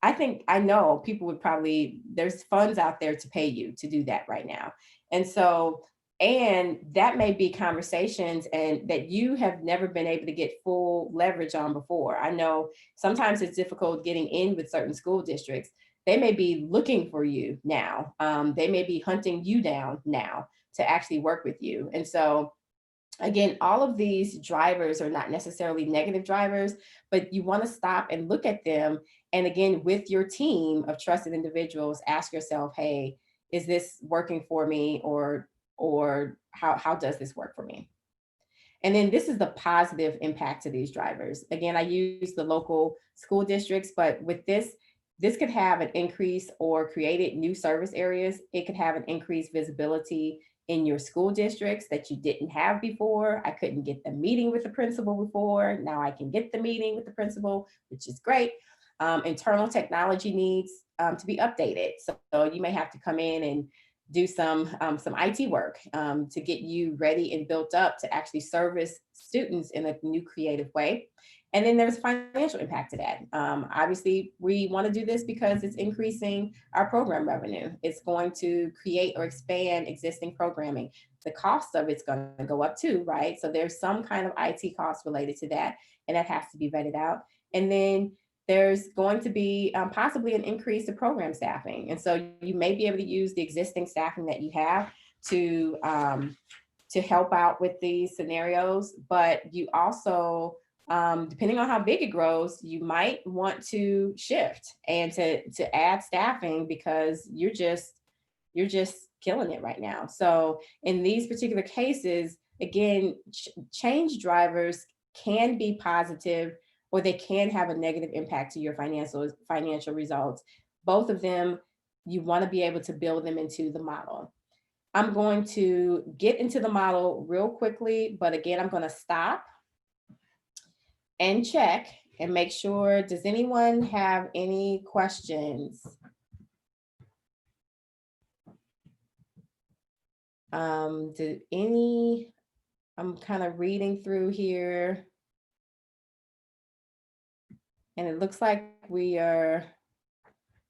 Speaker 2: I know people would probably, there's funds out there to pay you to do that right now. And so, and that may be conversations and that you have never been able to get full leverage on before. I know sometimes it's difficult getting in with certain school districts. They may be looking for you now. They may be hunting you down now to actually work with you. And so again, all of these drivers are not necessarily negative drivers, but you want to stop and look at them. And again, with your team of trusted individuals, ask yourself, hey, is this working for me, or how does this work for me? And then this is the positive impact to these drivers. Again, I use the local school districts, but with this could have an increase or created new service areas. It could have an increased visibility in your school districts that you didn't have before. I couldn't get the meeting with the principal before. Now I can get the meeting with the principal, which is great. Internal technology needs to be updated. So you may have to come in and do some IT work to get you ready and built up to actually service students in a new creative way. And then there's financial impact to that. Obviously, we want to do this because it's increasing our program revenue. It's going to create or expand existing programming. The cost of it's going to go up too, right? So there's some kind of IT cost related to that, and that has to be vetted out. And then there's going to be possibly an increase in program staffing. And so you may be able to use the existing staffing that you have to help out with these scenarios, but you also, depending on how big it grows, you might want to shift and to add staffing because you're just killing it right now. So in these particular cases, again, change drivers can be positive, or they can have a negative impact to your financial results. Both of them, you want to be able to build them into the model. I'm going to get into the model real quickly, but again, I'm going to stop and check and make sure, does anyone have any questions? I'm kind of reading through here. And it looks like we are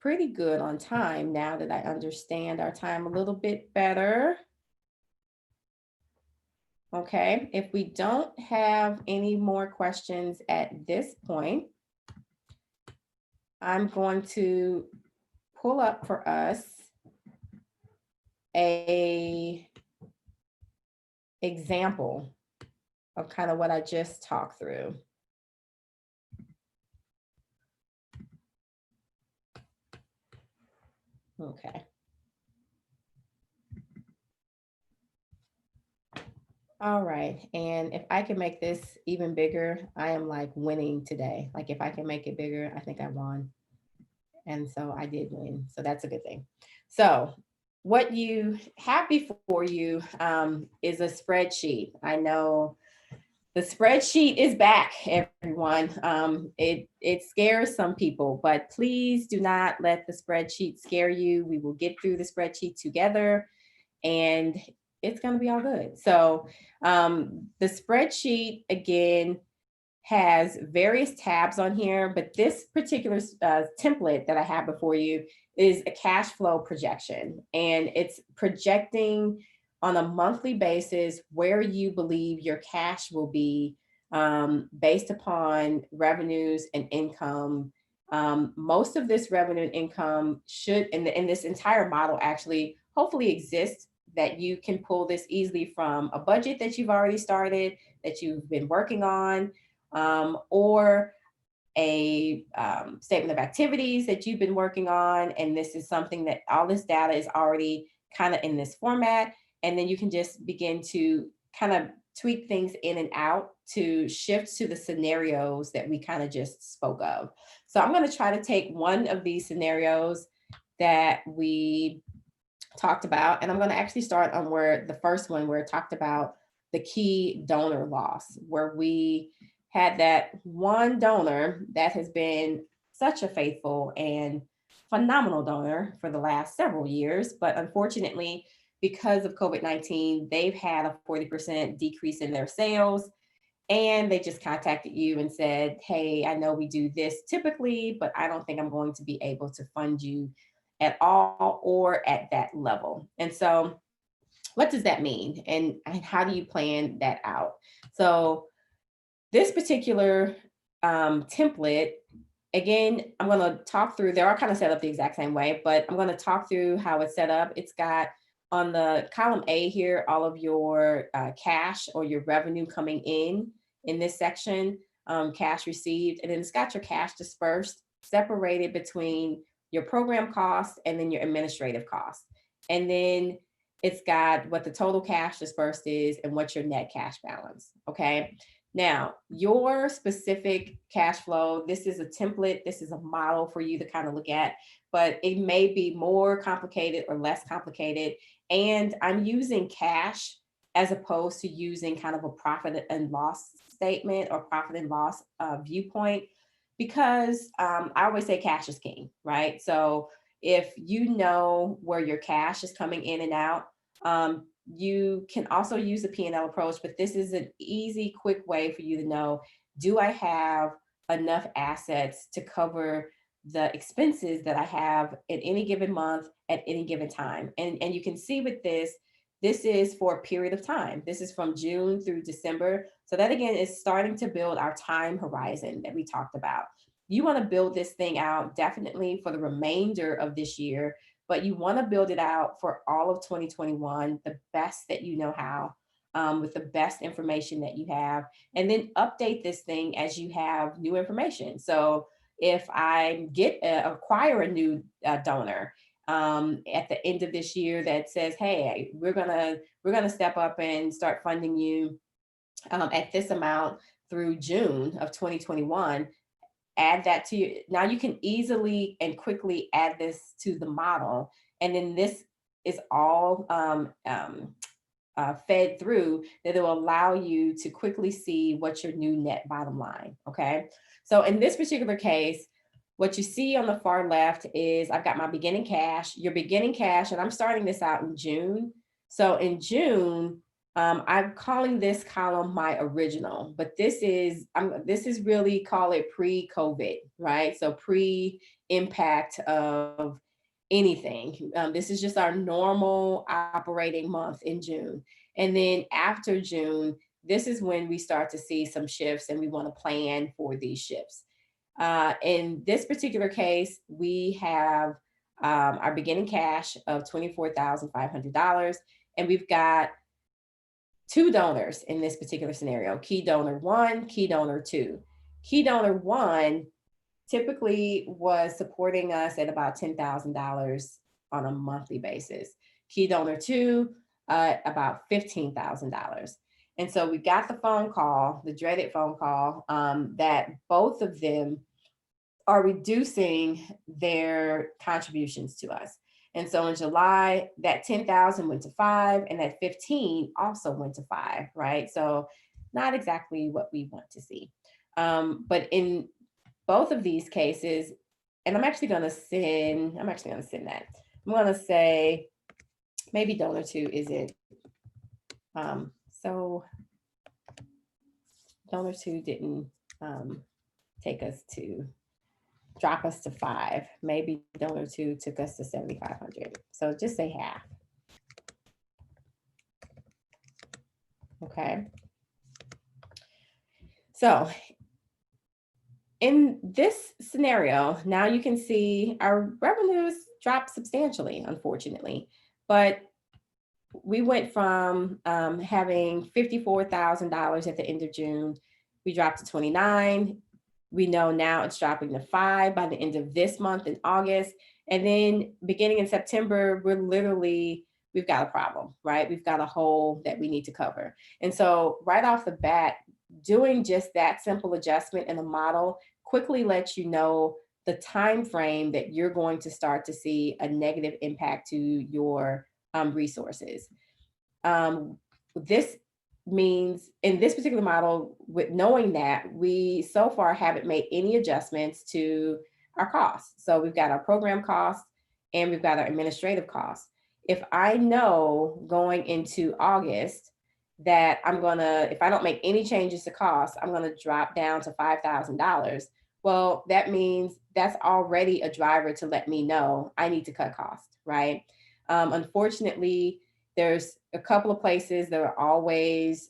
Speaker 2: pretty good on time now that I understand our time a little bit better. Okay, if we don't have any more questions at this point, I'm going to pull up for us a example of kind of what I just talked through. Okay. All right, and if I can make this even bigger, I am like winning today. Like if I can make it bigger, I think I won. And so I did win, so that's a good thing. So what you have before you is a spreadsheet. I know the spreadsheet is back, everyone. It scares some people, but please do not let the spreadsheet scare you. We will get through the spreadsheet together, and it's going to be all good. So the spreadsheet, again, has various tabs on here, but this particular template that I have before you is a cash flow projection, and it's projecting on a monthly basis where you believe your cash will be based upon revenues and income. Most of this revenue and income should, in this entire model actually, hopefully exists, that you can pull this easily from a budget that you've already started, that you've been working on, or a statement of activities that you've been working on. And this is something that all this data is already kind of in this format. And then you can just begin to kind of tweak things in and out to shift to the scenarios that we kind of just spoke of. So I'm going to try to take one of these scenarios that we talked about, and I'm going to actually start on where the first one, where it talked about the key donor loss, where we had that one donor that has been such a faithful and phenomenal donor for the last several years. But unfortunately, because of COVID-19, they've had a 40% decrease in their sales. And they just contacted you and said, hey, I know we do this typically, but I don't think I'm going to be able to fund you at all or at that level. And so what does that mean? And how do you plan that out? So this particular template, again, I'm going to talk through, they're all kind of set up the exact same way, but I'm going to talk through how it's set up. It's got on the column A here, all of your cash or your revenue coming in this section, cash received, and then it's got your cash dispersed, separated between your program costs and then your administrative costs. And then it's got what the total cash dispersed is and what your net cash balance, okay? Now, your specific cash flow, this is a template, this is a model for you to kind of look at, but it may be more complicated or less complicated. And I'm using cash as opposed to using kind of a profit and loss statement or profit and loss viewpoint, because I always say cash is king, right? So if you know where your cash is coming in and out, you can also use the P&L approach, but this is an easy, quick way for you to know, do I have enough assets to cover the expenses that I have in any given month at any given time? And you can see with this is for a period of time. This is from June through December. So that again is starting to build our time horizon that we talked about. You want to build this thing out definitely for the remainder of this year, but you want to build it out for all of 2021, the best that you know how, with the best information that you have, and then update this thing as you have new information. So if I acquire a new donor at the end of this year that says, hey, we're gonna step up and start funding you at this amount through June of 2021, add that to you. Now you can easily and quickly add this to the model. And then this is all fed through that it will allow you to quickly see what's your new net bottom line, okay? So in this particular case, what you see on the far left is I've got my beginning cash, your beginning cash, and I'm starting this out in June. So in June, I'm calling this column my original, but this is really, call it pre-COVID, right? So pre-impact of anything. This is just our normal operating month in June. And then after June, this is when we start to see some shifts and we want to plan for these shifts. In this particular case, we have our beginning cash of $24,500, and we've got two donors in this particular scenario: key donor 1, key donor 2. Key donor 1 typically was supporting us at about $10,000 on a monthly basis. Key donor 2, about $15,000. And so we got the phone call, the dreaded phone call, that both of them are reducing their contributions to us. And so in July, that 10,000 went to 5, and that 15 also went to 5, right? So not exactly what we want to see. But in both of these cases, and I'm actually going to send that. I'm going to say maybe donor 2 isn't. So donor 2 didn't drop us to 5. Maybe donor 2 took us to 7,500. So just say half. Okay. So in this scenario, now you can see our revenues dropped substantially, unfortunately, but we went from having $54,000 at the end of June. We dropped to 29. We know now it's dropping to 5 by the end of this month in August. And then beginning in September, we've got a problem, right? We've got a hole that we need to cover. And so right off the bat, doing just that simple adjustment in the model quickly lets you know the time frame that you're going to start to see a negative impact to your resources. This means in this particular model, with knowing that, we so far haven't made any adjustments to our costs. So we've got our program costs and we've got our administrative costs. If I know going into August that if I don't make any changes to costs, I'm gonna drop down to $5,000. Well, that means that's already a driver to let me know I need to cut costs, right? Unfortunately, there's a couple of places that are always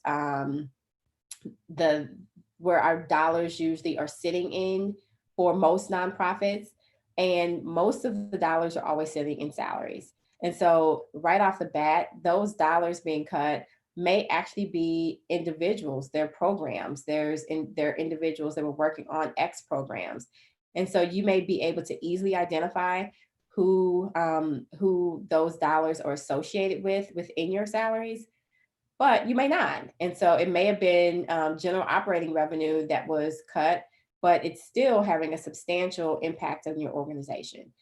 Speaker 2: where our dollars usually are sitting in for most nonprofits, and most of the dollars are always sitting in salaries. And so right off the bat, those dollars being cut may actually be individuals, their programs. They're individuals that were working on X programs. And so you may be able to easily identify who those dollars are associated with within your salaries, but you may not. And so it may have been general operating revenue that was cut, but it's still having a substantial impact on your organization.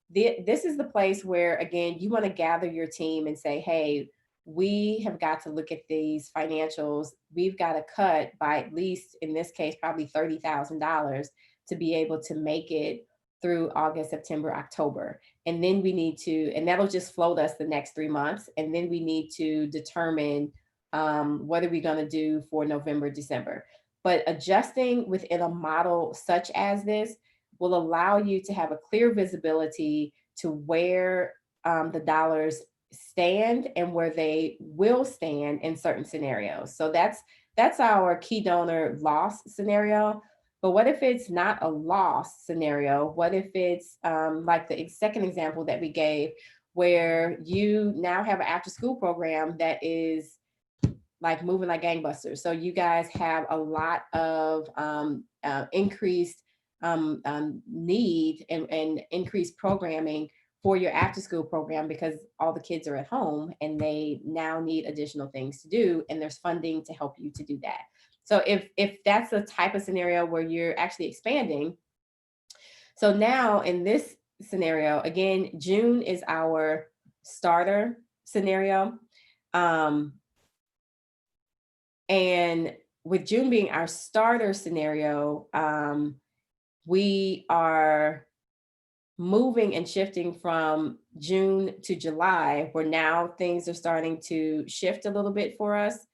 Speaker 2: This is the place where, again, you want to gather your team and say, hey, we have got to look at these financials. We've got to cut by at least, in this case, probably $30,000 to be able to make it through August, September, October. And then we need to, and that'll just float us the next 3 months. And then we need to determine what are we going to do for November, December. But adjusting within a model such as this will allow you to have a clear visibility to where the dollars stand and where they will stand in certain scenarios. So that's our key donor loss scenario. But what if it's not a loss scenario? What if it's like the second example that we gave, where you now have an after school program that is like moving like gangbusters. So you guys have a lot of increased need and increased programming for your after school program because all the kids are at home and they now need additional things to do, and there's funding to help you to do that. So if that's the type of scenario where you're actually expanding, so now in this scenario, again, June is our starter scenario. And with June being our starter scenario, we are moving and shifting from June to July, where now things are starting to shift a little bit for us.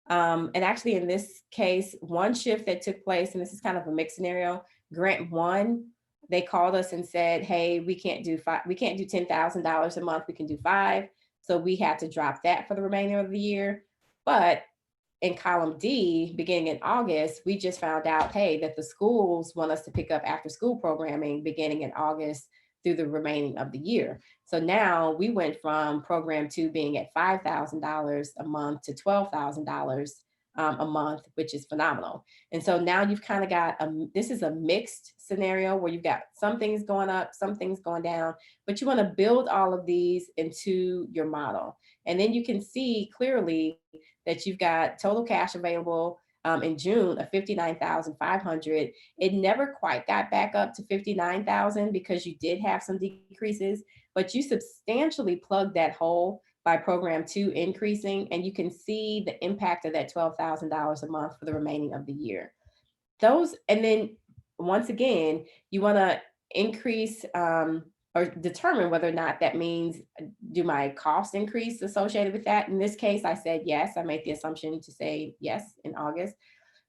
Speaker 2: And actually, in this case, one shift that took place, and this is kind of a mixed scenario, Grant 1, they called us and said, hey, we can't do $10,000 a month, we can do 5. So we had to drop that for the remainder of the year. But in column D, beginning in August, we just found out, hey, that the schools want us to pick up after school programming beginning in August through the remaining of the year. So now we went from program 2 being at $5,000 a month to $12,000 a month, which is phenomenal. And so now you've kind of got, this is a mixed scenario where you've got some things going up, some things going down, but you want to build all of these into your model. And then you can see clearly that you've got total cash available in June of $59,500. It never quite got back up to $59,000 because you did have some decreases, but you substantially plugged that hole by program 2 increasing, and you can see the impact of that $12,000 a month for the remaining of the year. And then once again, you want to increase or determine whether or not that means, do my cost increase associated with that? In this case, I said yes. I made the assumption to say yes in August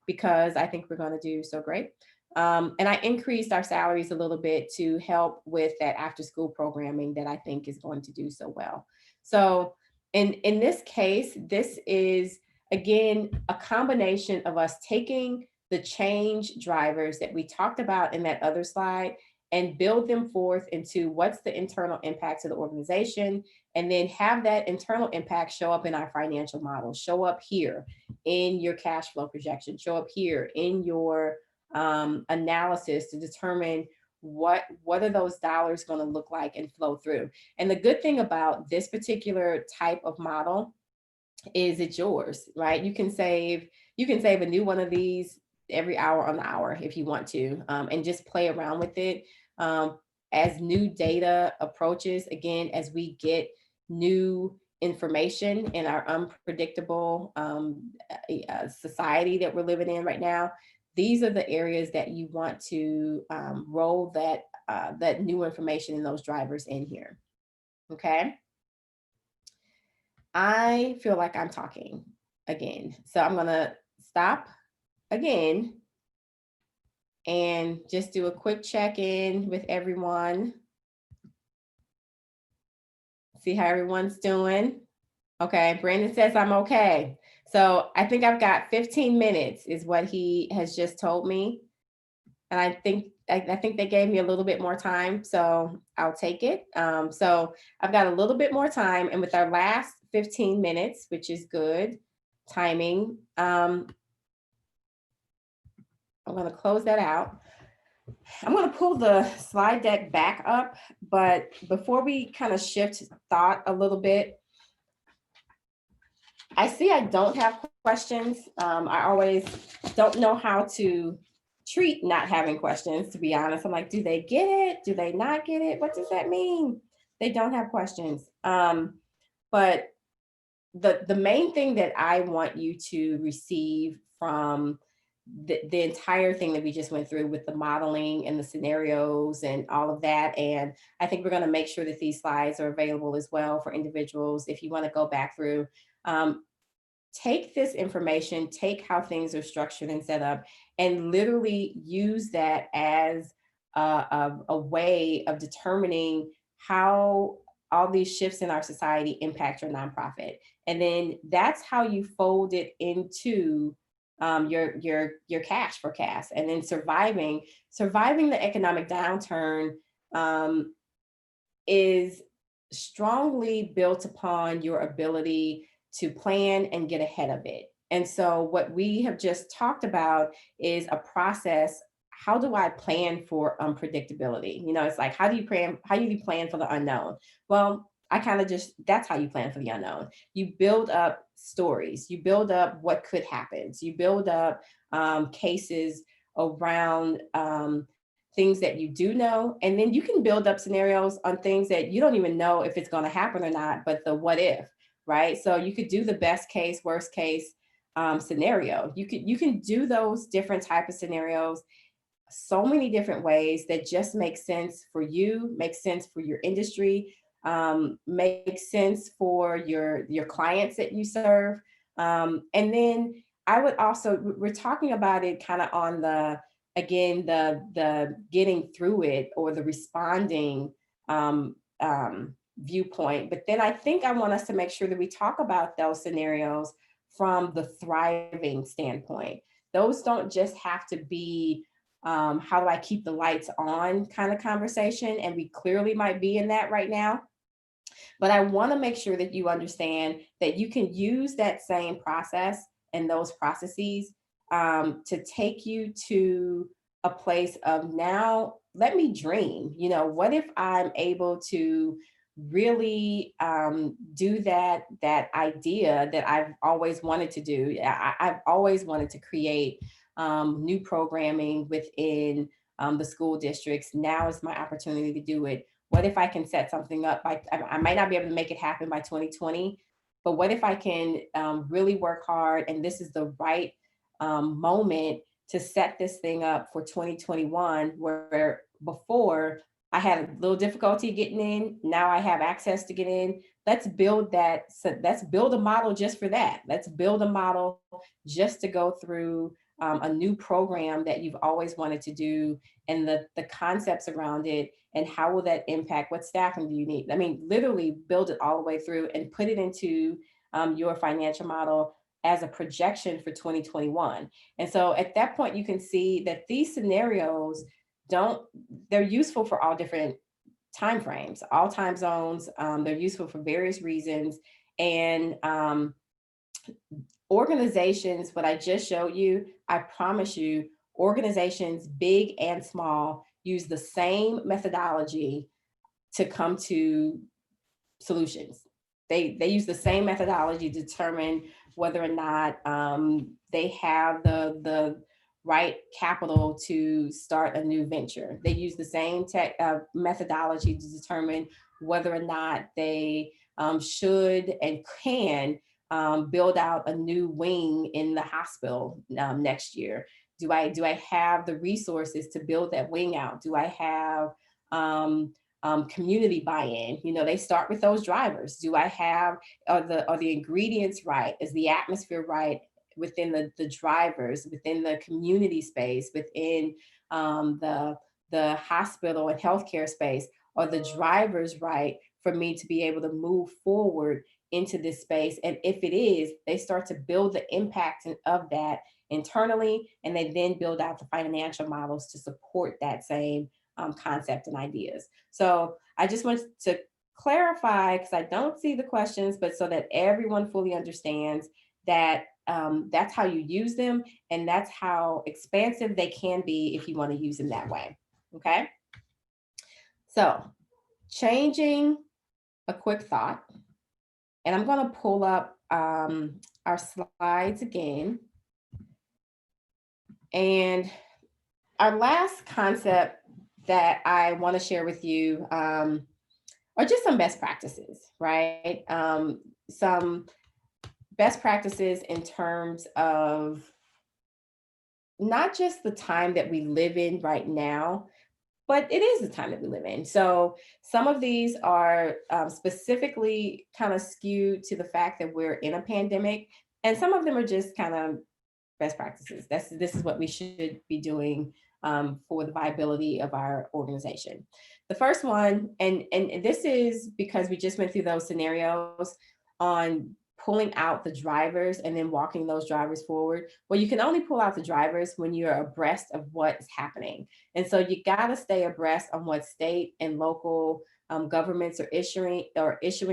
Speaker 2: because I think we're going to do so great. And I increased our salaries a little bit to help with that after school programming that I think is going to do so well. So in this case, this is, again, a combination of us taking the change drivers that we talked about in that other slide and build them forth into what's the internal impact to the organization, and then have that internal impact show up in our financial model, show up here in your cash flow projection, show up here in your analysis to determine what are those dollars going to look like and flow through. And the good thing about this particular type of model is it's yours, right? You can save a new one of these every hour on the hour if you want to, and just play around with it. As new data approaches, again, as we get new information in our unpredictable society that we're living in right now, these are the areas that you want to roll that new information and those drivers in here. Okay. I feel like I'm talking again, so I'm gonna stop again and just do a quick check-in with everyone. See how everyone's doing. Okay, Brandon says I'm okay. So I think I've got 15 minutes is what he has just told me. And I think they gave me a little bit more time, so I'll take it. So I've got a little bit more time, and with our last 15 minutes, which is good timing, I'm going to close that out. I'm going to pull the slide deck back up, but before we kind of shift thought a little bit, I see I don't have questions. I always don't know how to treat not having questions, to be honest. I'm like, do they get it? Do they not get it? What does that mean? They don't have questions. But the main thing that I want you to receive from the entire thing that we just went through with the modeling and the scenarios and all of that. And I think we're going to make sure that these slides are available as well for individuals if you want to go back through. Take this information, take how things are structured and set up, and literally use that as a way of determining how all these shifts in our society impact your nonprofit. And then that's how you fold it into your cash forecast. And then surviving the economic downturn is strongly built upon your ability to plan and get ahead of it. And so what we have just talked about is a process. How do I plan for unpredictability? You know, it's like, how do you plan for the unknown? Well, that's how you plan for the unknown. You build up stories, you build up what could happen. So you build up cases around things that you do know, and then you can build up scenarios on things that you don't even know if it's going to happen or not, but the what if, right? So you could do the best case, worst case scenario. You can do those different type of scenarios so many different ways that just make sense for you, make sense for your industry, make sense for your clients that you serve. And then I would also, we're talking about it kind of on the getting through it or the responding viewpoint. But then I think I want us to make sure that we talk about those scenarios from the thriving standpoint. Those don't just have to be how do I keep the lights on kind of conversation. And we clearly might be in that right now. But I want to make sure that you understand that you can use that same process and those processes to take you to a place of, now let me dream. You know, what if I'm able to really do that idea that I've always wanted to do? I've always wanted to create new programming within the school districts. Now is my opportunity to do it. What if I can set something up? I might not be able to make it happen by 2020, but what if I can really work hard, and this is the right moment to set this thing up for 2021, where before I had a little difficulty getting in. Now I have access to get in. Let's build that. So let's build a model just for that. Let's build a model just to go through a new program that you've always wanted to do, and the concepts around it, and how will that impact, what staffing do you need? I mean, literally build it all the way through and put it into your financial model as a projection for 2021. And so at that point, you can see that these scenarios they're useful for all different time frames, all time zones. They're useful for various reasons. And organizations, what I just showed you, I promise you, organizations big and small use the same methodology to come to solutions. They use the same methodology to determine whether or not they have the right capital to start a new venture. They use the same tech methodology to determine whether or not they should and can build out a new wing in the hospital next year. Do I have the resources to build that wing out? Do I have community buy-in? You know, they start with those drivers. Do I have are the ingredients right? Is the atmosphere right within the drivers, within the community space, within the hospital and healthcare space? Are the drivers right for me to be able to move forward into this space? And if it is, they start to build the impact of that internally, and they then build out the financial models to support that same concept and ideas. So I just want to clarify, because I don't see the questions, but so that everyone fully understands that that's how you use them, and that's how expansive they can be if you want to use them that way. Okay. So changing a quick thought, and I'm going to pull up our slides again. And our last concept that I want to share with you are just some best practices, right? Some best practices in terms of not just the time that we live in right now, but it is the time that we live in. So some of these are specifically kind of skewed to the fact that we're in a pandemic, and some of them are just kind of best practices. This is what we should be doing for the viability of our organization. The first one, and this is because we just went through those scenarios on pulling out the drivers and then walking those drivers forward. Well, you can only pull out the drivers when you're abreast of what is happening. And so you got to stay abreast on what state and local governments are issuing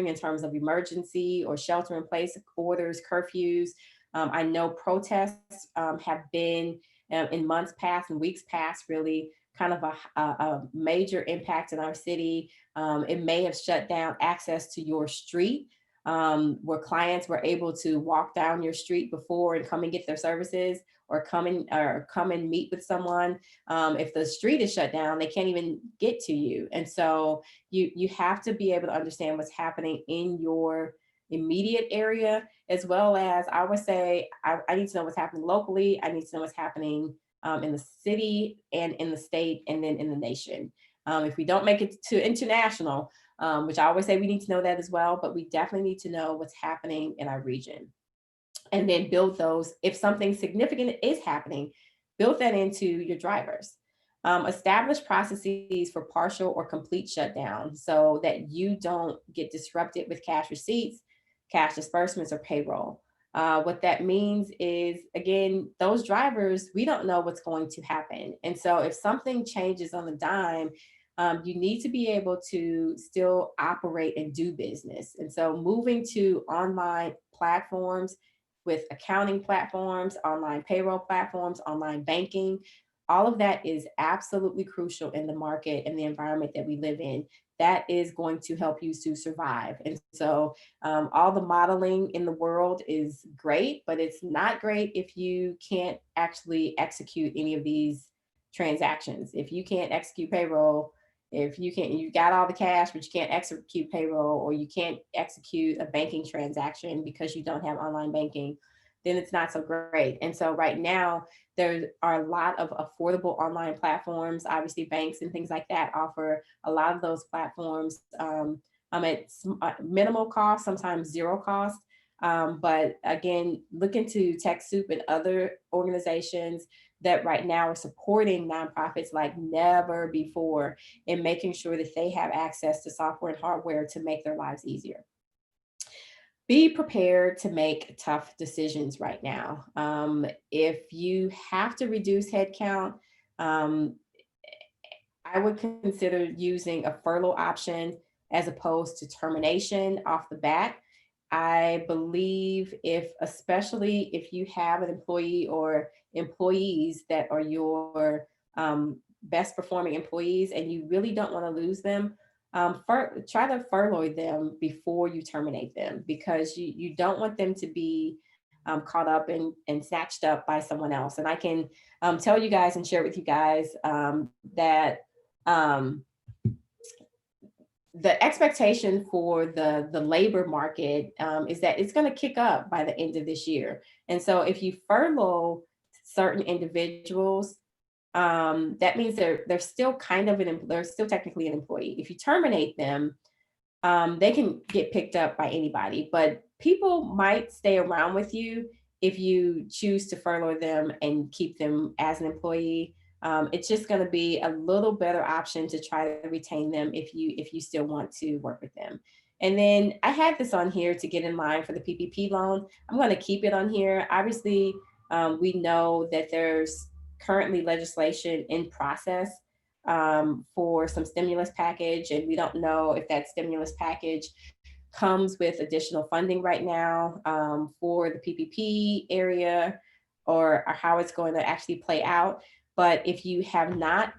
Speaker 2: in terms of emergency or shelter in place orders, curfews. I know protests have been in months past and weeks past really kind of a major impact in our city. It may have shut down access to your street, where clients were able to walk down your street before and come and get their services, or come and meet with someone. If the street is shut down, they can't even get to you. And so you have to be able to understand what's happening in your immediate area, as well as I would say, I need to know what's happening locally. I need to know what's happening in the city and in the state and then in the nation. If we don't make it to international, which I always say we need to know that as well, but we definitely need to know what's happening in our region. And then build those, if something significant is happening, build that into your drivers. Establish processes for partial or complete shutdown so that you don't get disrupted with cash receipts, cash disbursements, or payroll. What that means is, again, those drivers, we don't know what's going to happen. And so if something changes on the dime, you need to be able to still operate and do business. And so moving to online platforms with accounting platforms, online payroll platforms, online banking, all of that is absolutely crucial in the market and the environment that we live in. That is going to help you to survive. And so all the modeling in the world is great, but it's not great if you can't actually execute any of these transactions. If you can't execute payroll, if you can't, you got all the cash, but you can't execute payroll, or you can't execute a banking transaction because you don't have online banking, then it's not so great. And so right now, there are a lot of affordable online platforms. Obviously, banks and things like that offer a lot of those platforms at minimal cost, sometimes zero cost. But again, look into TechSoup and other organizations that right now are supporting nonprofits like never before in making sure that they have access to software and hardware to make their lives easier. Be prepared to make tough decisions right now. If you have to reduce headcount, I would consider using a furlough option as opposed to termination off the bat. I believe especially if you have an employee or employees that are your best performing employees and you really don't want to lose them, try to furlough them before you terminate them, because you don't want them to be caught up and snatched up by someone else. And I can tell you guys and share with you guys that the expectation for the labor market is that it's going to kick up by the end of this year. And so if you furlough certain individuals, that means they're still they're still technically an employee. If you terminate them, they can get picked up by anybody, but people might stay around with you if you choose to furlough them and keep them as an employee. It's just going to be a little better option to try to retain them if you still want to work with them. And then I had this on here to get in line for the PPP loan. I'm going to keep it on here. Obviously, we know that there's currently legislation in process for some stimulus package, and we don't know if that stimulus package comes with additional funding right now for the PPP area, or how it's going to actually play out. But if you have not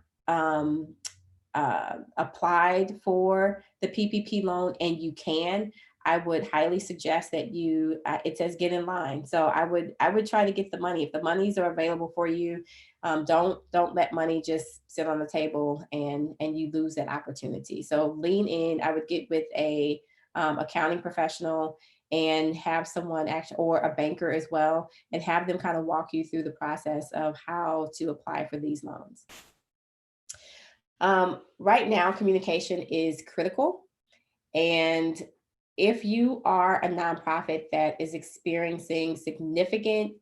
Speaker 2: applied for the PPP loan and you can, I would highly suggest that you, it says get in line. So I would try to get the money. If the monies are available for you, don't let money just sit on the table and you lose that opportunity. So lean in. I would get with a accounting professional and have someone actually, or a banker as well, and have them kind of walk you through the process of how to apply for these loans. Right now, communication is critical. And if you are a nonprofit that is experiencing significant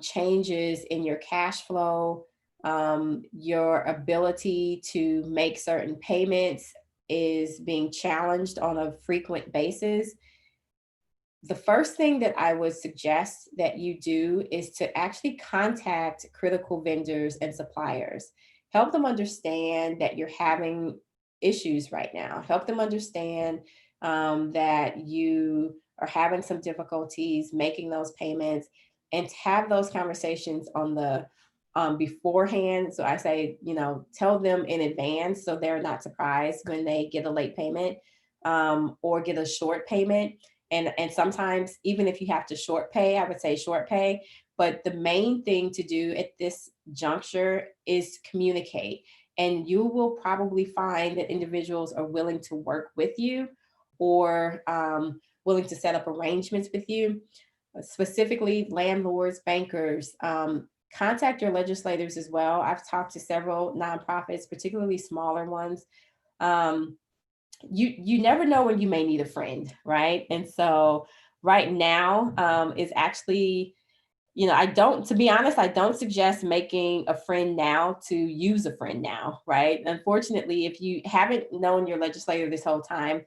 Speaker 2: changes in your cash flow, your ability to make certain payments is being challenged on a frequent basis, the first thing that I would suggest that you do is to actually contact critical vendors and suppliers. Help them understand that you're having issues right now. Help them understand that you are having some difficulties making those payments, and have those conversations on the beforehand. So I say, tell them in advance so they're not surprised when they get a late payment or get a short payment. And sometimes even if you have to short pay, I would say short pay. But the main thing to do at this juncture is communicate. And you will probably find that individuals are willing to work with you, or willing to set up arrangements with you, specifically landlords, bankers. Contact your legislators as well. I've talked to several nonprofits, particularly smaller ones. You never know when you may need a friend, right? And so right now is actually, to be honest, I don't suggest making a friend now to use a friend now, right? Unfortunately, if you haven't known your legislator this whole time,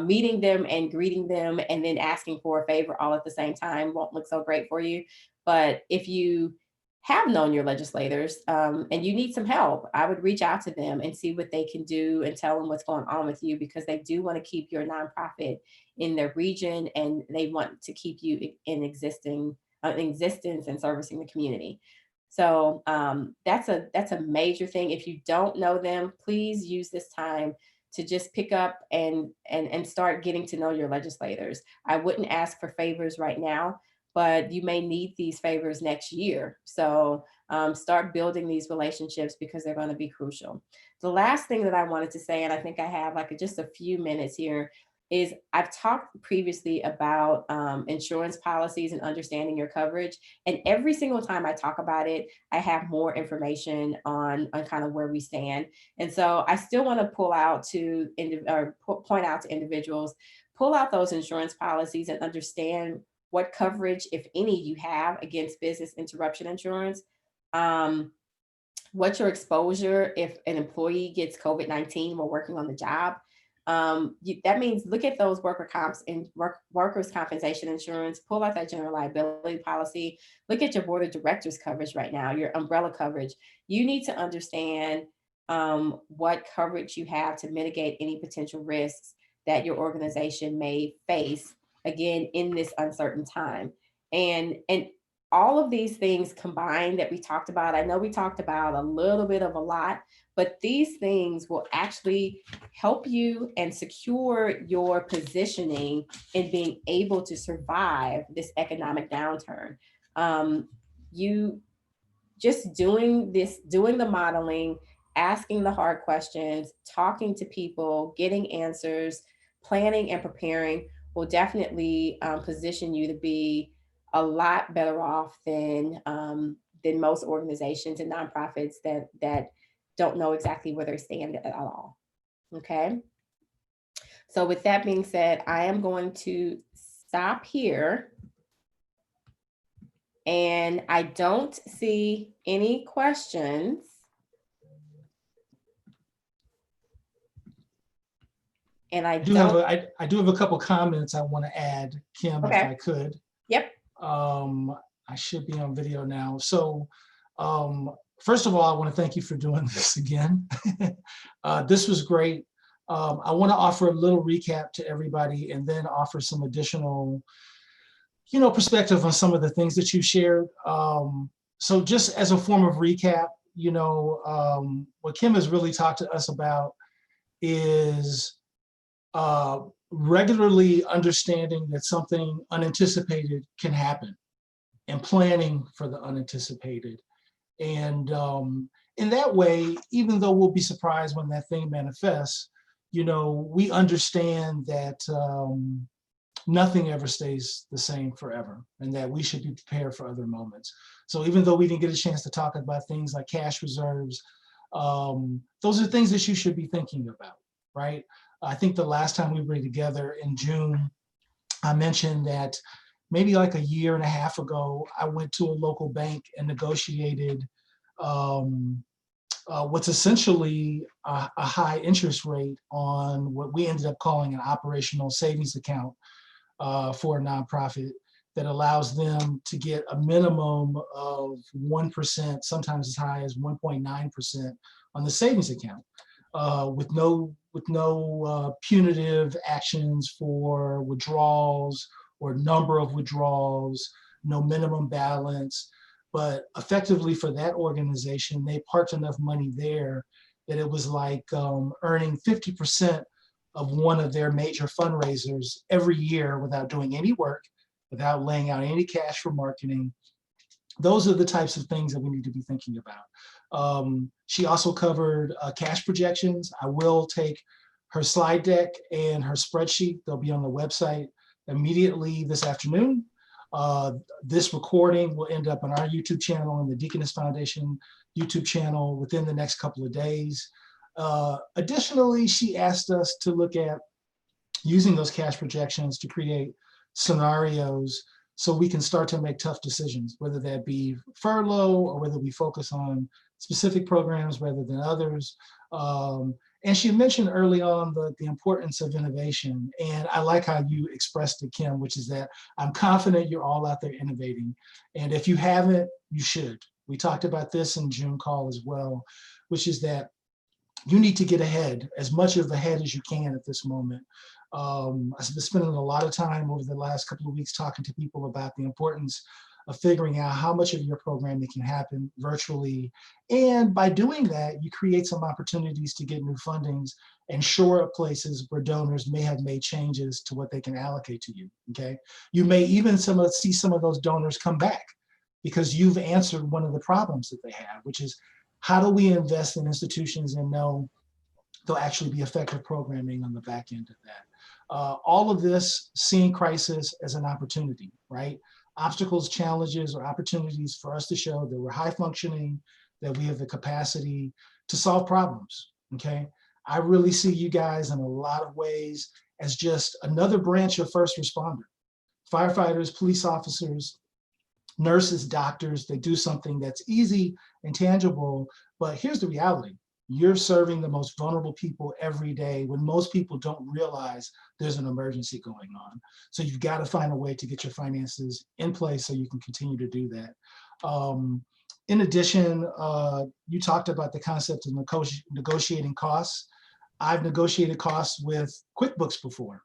Speaker 2: meeting them and greeting them and then asking for a favor all at the same time won't look so great for you. But if you have known your legislators and you need some help, I would reach out to them and see what they can do and tell them what's going on with you, because they do want to keep your nonprofit in their region and they want to keep you in existence and servicing the community. So that's a major thing. If you don't know them, please use this time to just pick up and start getting to know your legislators. I wouldn't ask for favors right now, but you may need these favors next year. So start building these relationships because they're going to be crucial. The last thing that I wanted to say, and I think I have just a few minutes here, is I've talked previously about insurance policies and understanding your coverage. And every single time I talk about it, I have more information on kind of where we stand. And so I still want to point out to individuals, pull out those insurance policies and understand what coverage, if any, you have against business interruption insurance. What's your exposure if an employee gets COVID-19 while working on the job? That means look at those workers' compensation insurance, pull out that general liability policy, look at your board of directors coverage right now, your umbrella coverage. You need to understand what coverage you have to mitigate any potential risks that your organization may face, again, in this uncertain time. And all of these things combined that we talked about, I know we talked about a little bit of a lot, but these things will actually help you and secure your positioning in being able to survive this economic downturn. You just doing this, doing the modeling, asking the hard questions, talking to people, getting answers, planning and preparing will definitely position you to be a lot better off than most organizations and nonprofits that don't know exactly where they stand at all. Okay. So with that being said, I am going to stop here. And I don't see any questions. And I
Speaker 1: do have
Speaker 2: don't.
Speaker 1: I do have a couple comments I want to add, Kim, if I
Speaker 2: Okay.
Speaker 1: could.
Speaker 2: Yep.
Speaker 1: I should be on video now. So first of all, I want to thank you for doing this again. This was great. I want to offer a little recap to everybody and then offer some additional, perspective on some of the things that you shared. So just as a form of recap, what Kim has really talked to us about is regularly understanding that something unanticipated can happen and planning for the unanticipated. And in that way, even though we'll be surprised when that thing manifests, we understand that nothing ever stays the same forever and that we should be prepared for other moments. So even though we didn't get a chance to talk about things like cash reserves, those are things that you should be thinking about, right? I think the last time we were together in June, I mentioned that maybe like a year and a half ago, I went to a local bank and negotiated what's essentially a high interest rate on what we ended up calling an operational savings account for a nonprofit that allows them to get a minimum of 1%, sometimes as high as 1.9% on the savings account, with no punitive actions for withdrawals or number of withdrawals, no minimum balance. But effectively for that organization, they parked enough money there that it was like earning 50% of one of their major fundraisers every year without doing any work, without laying out any cash for marketing. Those are the types of things that we need to be thinking about. She also covered cash projections. I will take her slide deck and her spreadsheet. They'll be on the website immediately this afternoon. This recording will end up on our YouTube channel and the Deaconess Foundation YouTube channel within the next couple of days. Additionally, she asked us to look at using those cash projections to create scenarios so we can start to make tough decisions, whether that be furlough or whether we focus on specific programs rather than others. And she mentioned early on the importance of innovation. And I like how you expressed it, Kim, which is that I'm confident you're all out there innovating. And if you haven't, you should. We talked about this in June call as well, which is that you need to get ahead, as much of ahead as you can at this moment. I've been spending a lot of time over the last couple of weeks talking to people about the importance of figuring out how much of your programming can happen virtually. And by doing that, you create some opportunities to get new fundings and shore up places where donors may have made changes to what they can allocate to you, okay? You may even see some of those donors come back because you've answered one of the problems that they have, which is how do we invest in institutions and know there'll actually be effective programming on the back end of that. All of this, seeing crisis as an opportunity, right? Obstacles, challenges, or opportunities for us to show that we're high functioning, that we have the capacity to solve problems, okay? I really see you guys in a lot of ways as just another branch of first responder. Firefighters, police officers, nurses, doctors, they do something that's easy and tangible, but here's the reality. You're serving the most vulnerable people every day when most people don't realize there's an emergency going on. So you've got to find a way to get your finances in place so you can continue to do that. In addition, you talked about the concept of negotiating costs. I've negotiated costs with QuickBooks before,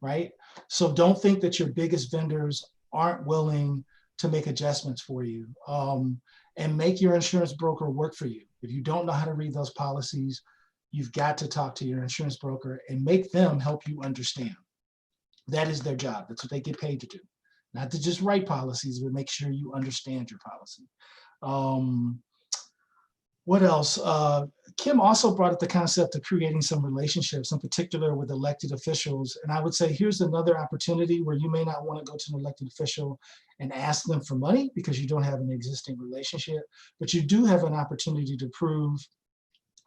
Speaker 1: right? So don't think that your biggest vendors aren't willing to make adjustments for you, and make your insurance broker work for you. If you don't know how to read those policies, you've got to talk to your insurance broker and make them help you understand. That is their job. That's what they get paid to do. Not to just write policies, but make sure you understand your policy. What else? Kim also brought up the concept of creating some relationships, in particular with elected officials. And I would say, here's another opportunity where you may not want to go to an elected official and ask them for money because you don't have an existing relationship, but you do have an opportunity to prove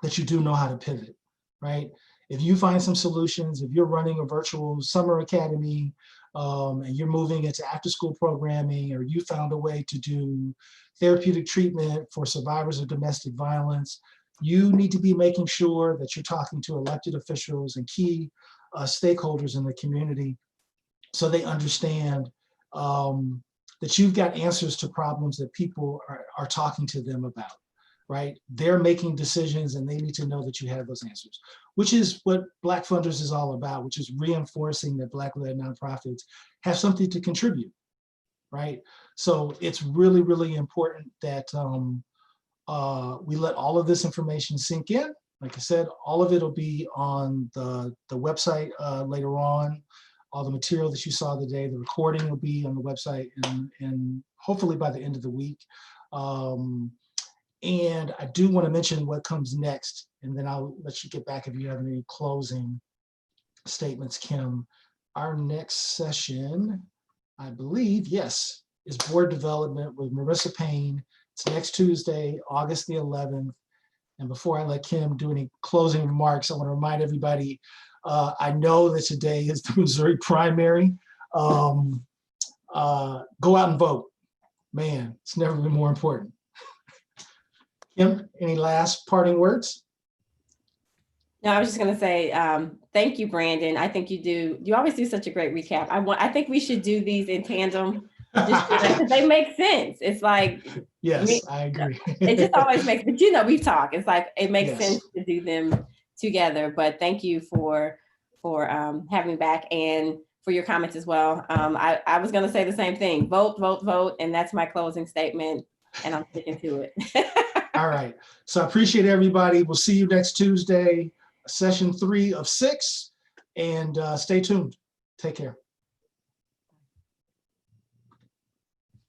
Speaker 1: that you do know how to pivot, right? If you find some solutions, if you're running a virtual summer academy, and you're moving into after-school programming, or you found a way to do therapeutic treatment for survivors of domestic violence, you need to be making sure that you're talking to elected officials and key stakeholders in the community so they understand that you've got answers to problems that people are talking to them about, right? They're making decisions and they need to know that you have those answers, which is what Black Funders is all about, which is reinforcing that Black-led nonprofits have something to contribute, right? So it's really, really important that we let all of this information sink in. Like I said, all of it will be on the website later on. All the material that you saw today, the recording will be on the website and hopefully by the end of the week. And I do want to mention what comes next, and then I'll let you get back if you have any closing statements, Kim. Our next session, I believe, yes, is board development with Marissa Payne. It's next Tuesday, August the 11th. And before I let Kim do any closing remarks, I want to remind everybody, I know that today is the Missouri primary. Go out and vote. Man, it's never been more important. Kim, any last parting words?
Speaker 2: No, I was just going to say, thank you, Brandon. I think you always do such a great recap. I think we should do these in tandem just because they make sense. It's like,
Speaker 1: yes, I agree.
Speaker 2: It just always makes, but we've talked. It's like, it makes
Speaker 1: Yes.
Speaker 2: sense to do them together, but thank you for having me back and for your comments as well. I was going to say the same thing, vote, vote, vote. And that's my closing statement and I'm sticking to it.
Speaker 1: All right. So I appreciate everybody. We'll see you next Tuesday, session 3 of 6, and stay tuned. Take care.